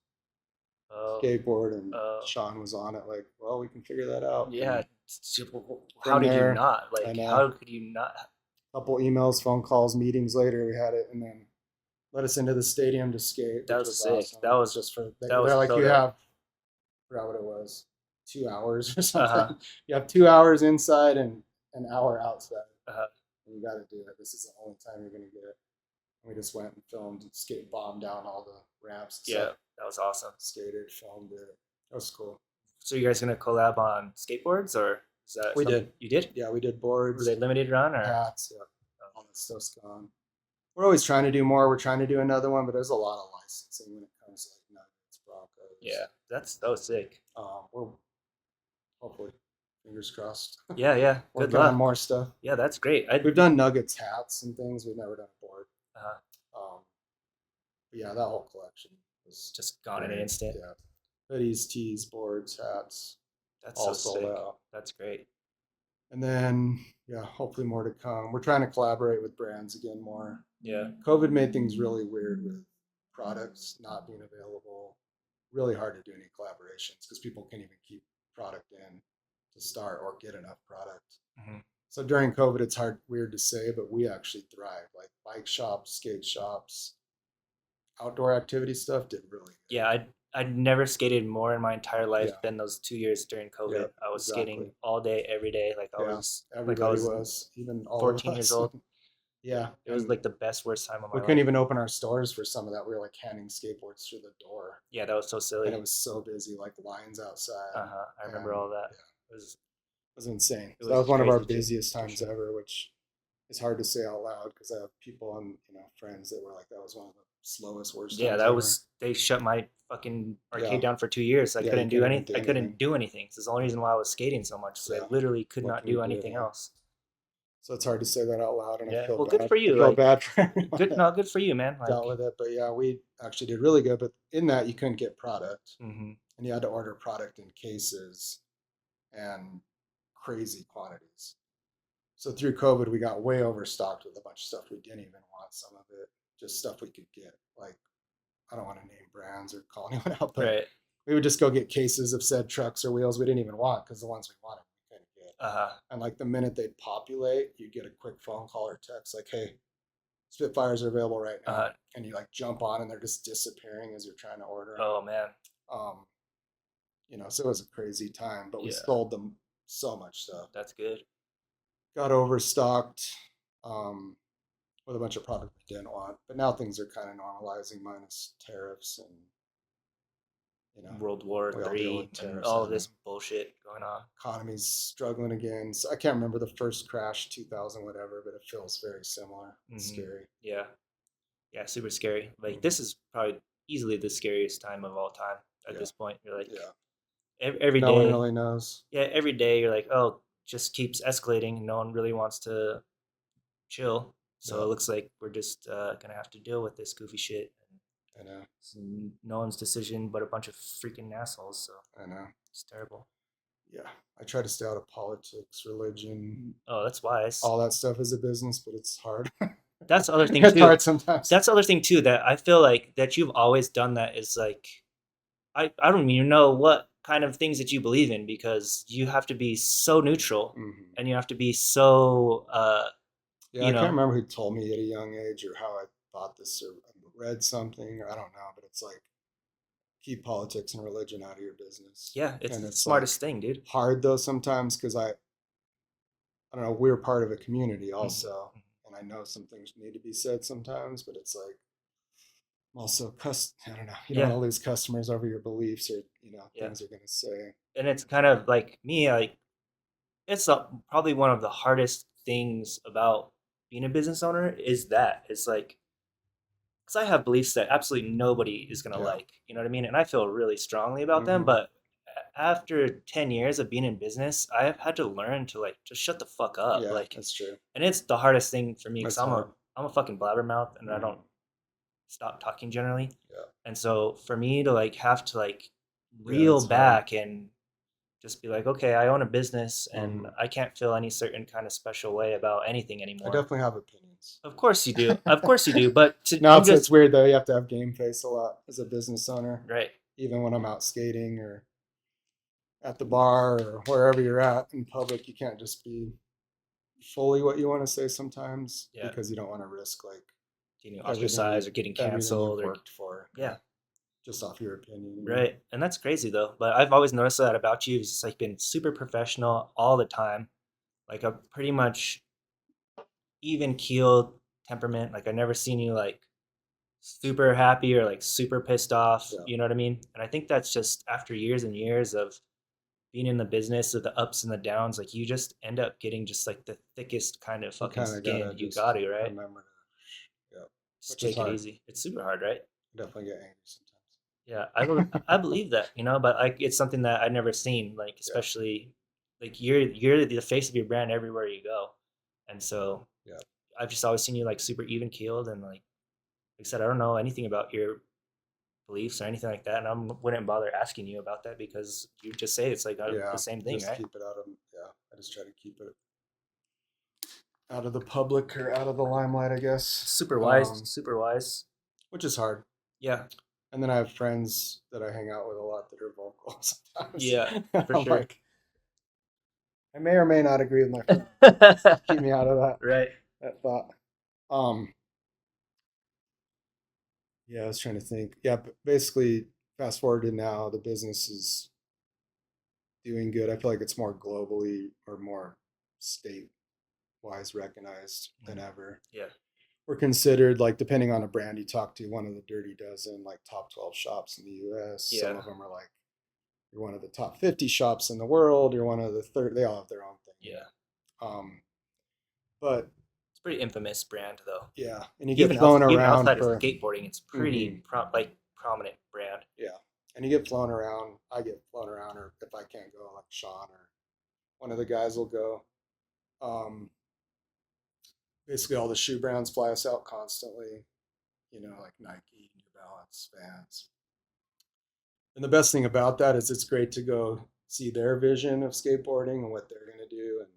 skateboard?" And Sean was on it, like, "Well, we can figure that out." Yeah. And How did you there, not? I Like, know. how could you not? A couple emails, phone calls, meetings later, we had it, and then let us into the stadium to skate. That which was sick. awesome. That was just for that was they're like, so you dope. have, I forgot what it was, 2 hours or something. Uh-huh. You have 2 hours inside and an hour outside. Uh-huh. And you got to do it. This is the only time you're going to get it. And we just went and filmed, skate bomb down all the ramps. Yeah, that was awesome. Skated, filmed it. That was cool. So you guys gonna collab on skateboards or is that We did. You did? Yeah, we did Were boards, they limited run or? hats. Yeah, all that stuff's gone. We're always trying to do more. We're trying to do another one, but there's a lot of licensing when it comes to like Nuggets, Broncos. Yeah, that was sick. We're hopefully, fingers crossed. Yeah, yeah. Good Working on luck. more stuff. Yeah, that's great. We've done Nuggets hats and things. We've never done a board. Uh, But yeah, that whole collection was just gone in an great. instant. Yeah, hoodies, tees, boards, hats, That's all so sold sick. out. That's great. And then yeah, hopefully more to come. We're trying to collaborate with brands again more. Yeah. COVID made things really weird with products not being available. Really hard to do any collaborations because people can't even keep product in to start or get enough product. Mm-hmm. So during COVID, it's weird to say, but we actually thrived. Like bike shops, skate shops, outdoor activity stuff did really good. Yeah, I'd never skated more in my entire life Yeah, than those 2 years during yeah, COVID. I was exactly. skating all day, every day. Yeah, Like I everybody was was, even all of 14 years us. old. Yeah, It was and like the best worst time of we my couldn't life. even open our stores for some of that. We were like handing skateboards through the door, Yeah, that was so and it silly. was so busy, like lines outside, Uh-huh. I remember and all that. yeah, It was it was insane. it So that was was one of our crazy too, busiest for times sure. ever, which is hard to say out loud because I have people and friends that were like, that was one of the slowest, worst Yeah, times that ever. was they shut my fucking Yeah, arcade down for 2 years. yeah, you couldn't even do I couldn't anything. do anything. It's the only reason why I was skating so much because I Yeah, literally could what not can you do do? anything Yeah. else. So it's hard to say that out loud, and I Yeah. feel Well, good bad. for I you. feel Like bad for everyone good, that no, good for you, man. dealt Like, with it. But yeah, we actually did really good. But in that, you couldn't get product, hmm and you had to order product in cases and crazy quantities. So through COVID, we got way overstocked with a bunch of stuff we didn't even want. Some of it, just stuff we could get. Like, I don't want to name brands or call anyone out, but right. we would just go get cases of said trucks or wheels we didn't even want because the ones we wanted we couldn't get. Uh-huh. And like the minute they'd populate, you'd get a quick phone call or text like, "Hey, Spitfires are available right now," Uh-huh. and you like jump on and they're just disappearing as you're trying to order them. Oh man. Um, so it was a crazy time, but we Yeah, sold them so much stuff. that's good. Got overstocked um, with a bunch of product we didn't want, but now things are kind of normalizing minus tariffs, and you know World War we all deal Three with and tariffs all and of this everything. bullshit going on. Economy's struggling again. So I can't remember the first crash, 2000 whatever, but it feels very similar. It's Hmm. scary. Yeah. Yeah, super scary. Like Hmm. this is probably easily the scariest time of all time at Yeah, this point. You're like yeah. every No one day, really knows. yeah, every day you're like, oh, just keeps escalating. No one really wants to chill. So Yeah, it looks like we're just gonna have to deal with this goofy shit. And I know. it's no one's decision, but a bunch of freaking assholes. So I know. it's terrible. Yeah, I try to stay out of politics, religion, Oh, that's wise. all that stuff is a business, but it's hard. That's the other thing It's too. hard sometimes. That's the other thing too that I feel like that you've always done that is like I don't even know what kind of things that you believe in because you have to be so neutral Hmm. and you have to be so Yeah, you I can't know, remember who told me at a young age or how I thought this or read something or I don't know, but it's like keep politics and religion out of your business. yeah, it's And the it's like smartest thing, dude. hard though sometimes because I don't know, we're part of a community also. Hmm. And I know some things need to be said sometimes, but it's like also I don't know, you don't want Yeah, to lose customers over your beliefs or, yeah. things they're gonna say. And it's kind of like me, like it's probably one of the hardest things about being a business owner is that it's like because I have beliefs that absolutely nobody is gonna Yeah. like, you know what I mean? And I feel really strongly about them, Hmm. but after 10 years of being in business, I have had to learn to like just shut the fuck up. Yeah, Like, that's true. and it's the hardest thing for me because That's hard. I'm a fucking blabbermouth and I don't Hmm. stop talking generally. Yeah. And so for me to like have to like Yeah, reel it's hard. back and just be like, okay, I own a business and Hmm. I can't feel any certain kind of special way about anything I anymore. definitely have opinions. Of course you do. Of course you do. But Now I'm it's just weird though. You have to have game face a lot as a business owner, right. even when I'm out skating or at the bar or wherever you're at in public. You can't just be fully what you want to say sometimes Yeah. because you don't want to risk like Getting everything ostracized or getting you've canceled or worked for, yeah. just off your opinion. Right. And that's crazy though. But I've always noticed that about you. It's just like been super professional all the time. Like a pretty much even keeled temperament. Like I never seen you like super happy or like super pissed off. Yeah, You know what I mean? And I think that's just after years and years of being in the business of the ups and the downs, like you just end up getting just like the thickest kind of you fucking kind of skin. gotta You just got to, right? remember to, yeah, Just which is take it hard. easy. It's super hard, right? Definitely get angry Yeah, sometimes. I believe that, you know, but like it's something that I've never seen, like Yeah, especially like you're the face of your brand everywhere you go, and so yeah, I've just always seen you like super even keeled and like I said, I don't know anything about your beliefs or anything like that, and I wouldn't bother asking you about that because you just say it's like the yeah. same thing, Just right? keep it out of, yeah. I just try to keep it out of the public or out of the limelight, I guess. Super wise, super wise. Which is hard. Yeah, And then I have friends that I hang out with a lot that are vocal sometimes. yeah, for I'm sure. like, I may or may not agree with my friend. Just keep me out of Right. that thought. Um, yeah, I was trying to think. Yeah, but basically, fast forward to now, the business is doing good. I feel like it's more globally or more state wise recognized than Mm. ever. Yeah. We're considered, like, depending on a brand you talk to, one of the dirty dozen, like, top 12 shops in the US. Some Yeah. of them are like, you're one of the top 50 shops in the world. You're one of the third. They all have their own thing, you Yeah. know. But It's a pretty infamous brand though. yeah, and you get flown Even around outside of for, skateboarding, it's hmm pretty prominent brand. yeah, and you get flown around. I get flown around, or if I can't go, like Sean or one of the guys will go. Um, Basically, all the shoe brands fly us out constantly. You know, like Nike, New Balance, Vans. And the best thing about that is it's great to go see their vision of skateboarding and what they're going to do. And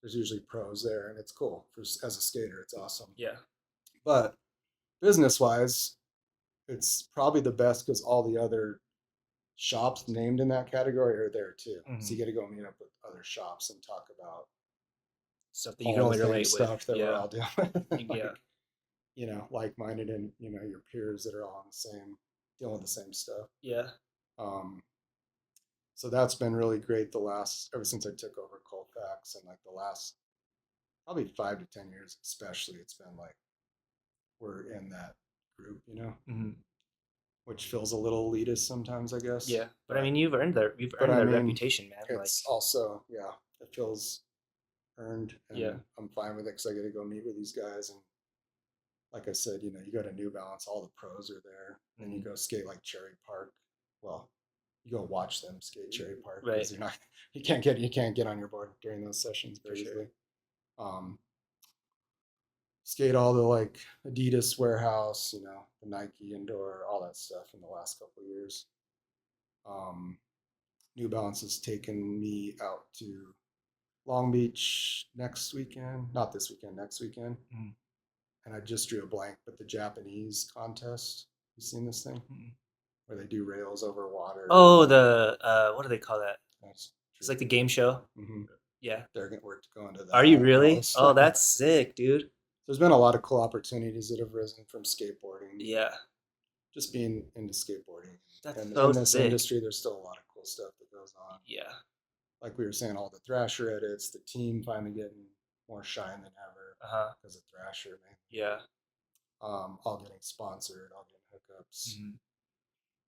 there's usually pros there, and it's cool for as a skater. It's awesome. Yeah. But business wise, it's probably the best because all the other shops named in that category are there too. So Hmm. you get to go meet up with other shops and talk about Stuff that you can all the only same relate with. stuff that we're Yeah. all doing. Yeah. Like, you know, like-minded, and you know, your peers that are all on the same, dealing with the same stuff. Yeah. Um, so that's been really great the last, ever since I took over Colfax, and like the last probably 5 to 10 years, especially, it's been like we're in that group, you know, Hmm. which feels a little elitist sometimes, I guess. Yeah. But I mean, you've But earned I their mean, reputation, man. Like, it's also, yeah, it feels earned, yeah. and I'm fine with it because I get to go meet with these guys. And like I said, you know, you go to New Balance, all the pros are there. Then you Hmm. go skate like Cherry Park. Well, you go watch them skate Cherry Park Right. because you're not, you can't get on your board during those sessions For very sure. easily. Um, Skate all the like Adidas warehouse, you know, the Nike indoor, all that stuff in the last couple of years. Um, New Balance has taken me out to Long Beach next weekend, not this weekend, next weekend. Hmm. And I just drew a blank, but the Japanese contest, you seen this thing Hmm. where they do rails over water and Oh, the what do they call that? that's It's like the tricky. game show. Mm-hmm. Yeah. They're going to go into Are you that and all really? this. Oh, that's sick, dude. There's been a lot of cool opportunities that have risen from skateboarding, Yeah. just being into skateboarding. That's And so in this sick. industry, there's still a lot of cool stuff that goes on. Yeah. Like we were saying, all the Thrasher edits, the team finally getting more shine than ever Uh-huh. because of Thrasher, man. Yeah. All getting sponsored, all getting hookups. Hmm.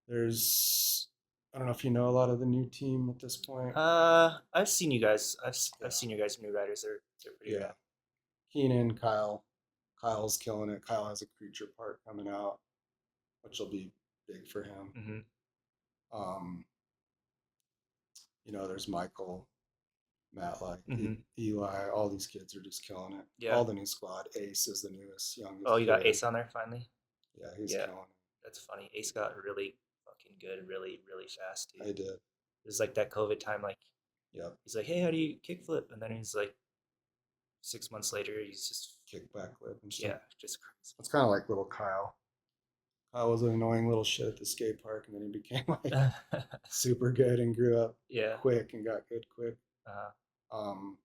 There's, I don't know if you know a lot of the new team at this point. I've seen you guys. I've Yeah, seen you guys new riders. They're pretty yeah. rad. Keenan, Kyle. Kyle's killing it. Kyle has a creature part coming out, which will be big for him. Hmm. Um, you know, there's Michael, Matt, like Hmm. Eli. All these kids are just killing it. Yeah. All the new squad. Ace is the newest, Oh, youngest you got kid. Ace on there finally. Yeah, he's Yeah. killing it. That's funny. Ace got really fucking good, really, really fast, dude. I It did. was like that COVID time. Like Yep. he's like, "Hey, how do you kickflip?" And then he's like, 6 months later, he's just Kick backflip and stuff. yeah, just It's kind of like little Kyle. Kyle was an annoying little shit at the skate park, and then he became like crazy. super good and grew up Yeah. quick and got good quick. Uh, Um,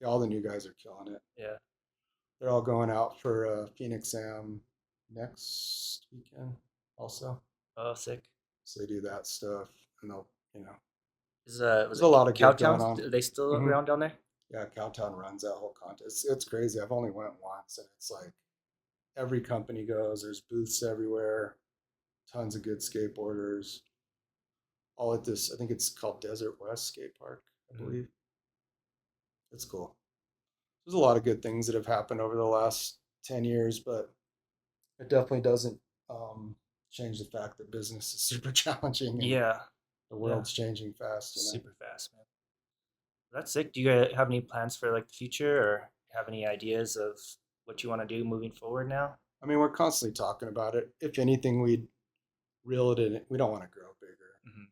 yeah, all the new guys are killing it. yeah. They're all going out for Phoenix Am next weekend also. Oh, sick. So they do that stuff, and they'll, you know, Was there's a it lot of good Cowtown? going on. Are they still Hmm. around down there? Yeah, Cowtown runs that whole contest. It's crazy. I've only went once, and it's like every company goes. There's booths everywhere, tons of good skateboarders. All at this, I think it's called Desert West Skate Park, I Hmm. believe. It's cool. There's a lot of good things that have happened over the last 10 years, but it definitely doesn't um, change the fact that business is super challenging and Yeah. the Yeah. world's changing fast, you know. Super fast, man. That's sick. Do you guys have any plans for like the future, or have any ideas of what you want to do moving forward now? I mean, we're constantly talking about it. If anything, we'd reel it in. We don't want to grow bigger. Hmm.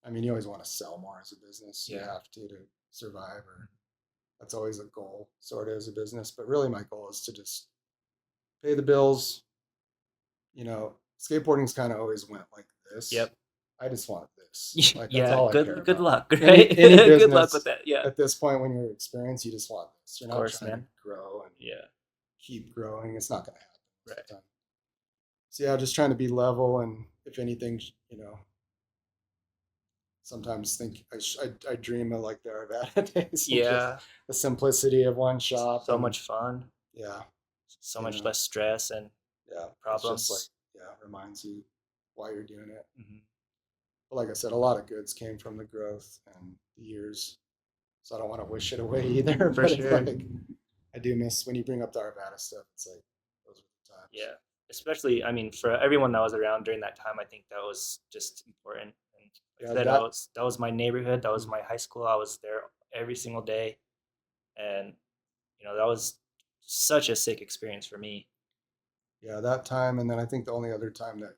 I mean, you always want to sell more as a business. You Yeah. have to survive, or that's always a goal, sort of, as a business. But really, my goal is to just pay the bills. You know, skateboarding's kind of always went like this. Yep. I just want this. Like, that's Yeah. all I care Good about. luck. Any Right. any Good luck with business that. Yeah. at this point, when you're experienced, you just want this. You're Of not course, trying to man. grow and Yeah. keep growing. It's not going to happen most of Right. the time. So yeah, just trying to be level, and if if anything, sometimes think I dream of like the Arvada days and just Yeah, the simplicity of one shop so and much fun, yeah, so you much know, less stress and yeah, it's just like problems. yeah, reminds you why you're doing it. Hmm. But like I said, a lot of goods came from the growth and the years, so I don't want to wish it away either. For But it's sure. like I do miss when you bring up the Arvada stuff. It's like those were the times. Yeah. Especially, I mean, for everyone that was around during that time, I think that was just important. And like I Yeah, said, that that was my neighborhood. That was mm, my high school. I was there every single day, and that was such a sick experience for me. yeah, that time, and then I think the only other time that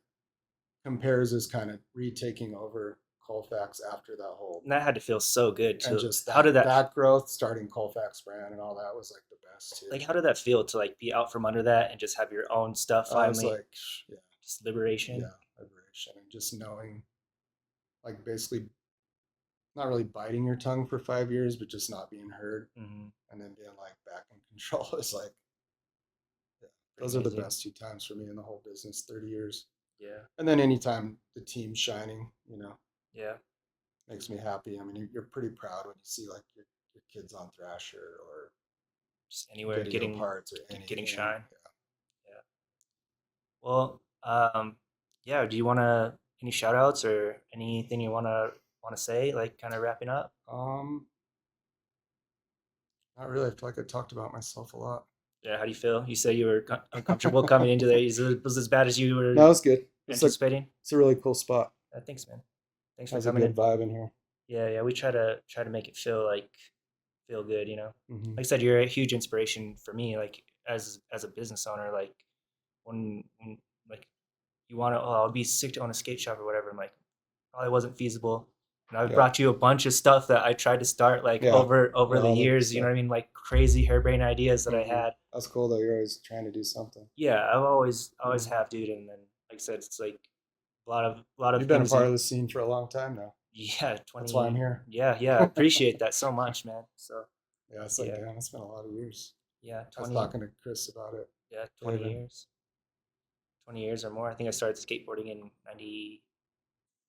compares is kind of retaking over Colfax after that whole And that had to feel so good and to. just How did that that growth, starting Colfax brand and all that was like the best too. like? How did that feel to like be out from under that and just have your own stuff I was finally? like, yeah, Just liberation. yeah, liberation and just knowing, like basically not really biting your tongue for 5 years, but just not being heard, Hmm. and then being like back in control is like, yeah, Pretty those are the amazing. best 2 times for me in the whole business, 30 years. Yeah. And then anytime the team's shining, Yeah. makes me happy. I mean, you're pretty proud when you see like your kids on Thrasher or Just anywhere getting to parts or getting anything. shine. Yeah. Well, yeah. Do you want to any shout outs or anything you want to say? Like kind of wrapping up. Yeah. Not really. I feel like I talked about myself a lot. Yeah. How do you feel? You said you were uncomfortable coming into there. Was it as bad as you were No, it's good. anticipating? It's a really cool spot. Thanks, man. Thanks for Has a coming good in. vibe in here. Yeah, yeah. We try to make it feel good. Hmm. Like I said, you're a huge inspiration for me. Like as a business owner, like when like you want to, oh, I'll be sick to own a skate shop or whatever. I'm like, probably wasn't feasible. And I've Yeah. brought you a bunch of stuff that I tried to start like Yeah. over Yeah. the All the years. You know stuff. what I mean? Like crazy harebrained ideas that I Hmm. had. That's cool though. You're always trying to do something. Yeah, I've always Hmm. have, dude. And then like I said, it's like a lot of You've been a things part of you the scene for a long time now. yeah That's why I'm 20 here. yeah yeah I appreciate that so much, man. So Yeah. It's like, yeah damn, it's been a lot of years. yeah I was 20 talking to Chris about it, yeah 20 Taven. years 20 years or more. I think I started skateboarding in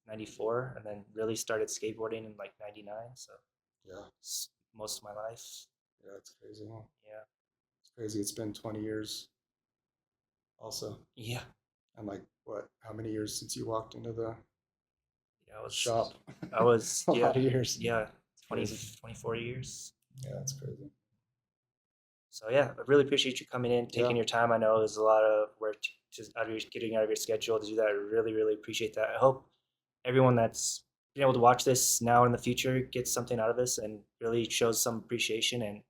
94 and then really started skateboarding in like 99. So Yeah. most of my life. Yeah. It's crazy. Huh? Yeah. It's crazy. It's been 20 years also. Yeah. And like, what, how many years since you walked into the Yeah, shop? I was, A yeah, lot of years. yeah, It's 20, crazy. 24 years. Yeah, that's crazy. So yeah, I really appreciate you coming in, Yeah. taking your time. I know there's a lot of work just getting out of your schedule to do that. I really, really appreciate that. I hope everyone that's been able to watch this now and in the future gets something out of this and really shows some appreciation and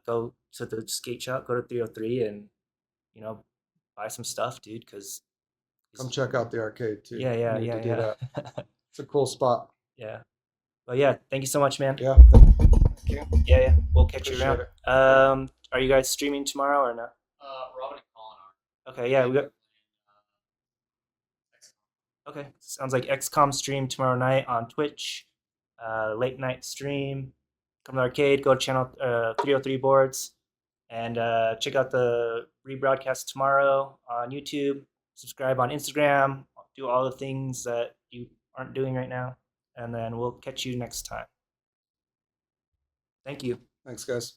go to the skate shop, go to 303 and, you know, buy some stuff, dude, because Come check out the arcade too. yeah, You yeah, need to do yeah, that. yeah. It's a cool spot. Yeah. But yeah, thank you so much, man. Yeah. Thank you. Yeah, yeah. We'll catch you Appreciate around. it. Yep. Are you guys streaming tomorrow or no? Robin and Colin Okay, are. yeah, we And got. they're playing XCOM. Okay, sounds like XCOM stream tomorrow night on Twitch. Late night stream. Come to the arcade. Go to channel 303 boards, and check out the rebroadcast tomorrow on YouTube. Subscribe on Instagram. Do all the things that you aren't doing right now, and then we'll catch you next time. Thank you. Thanks, guys.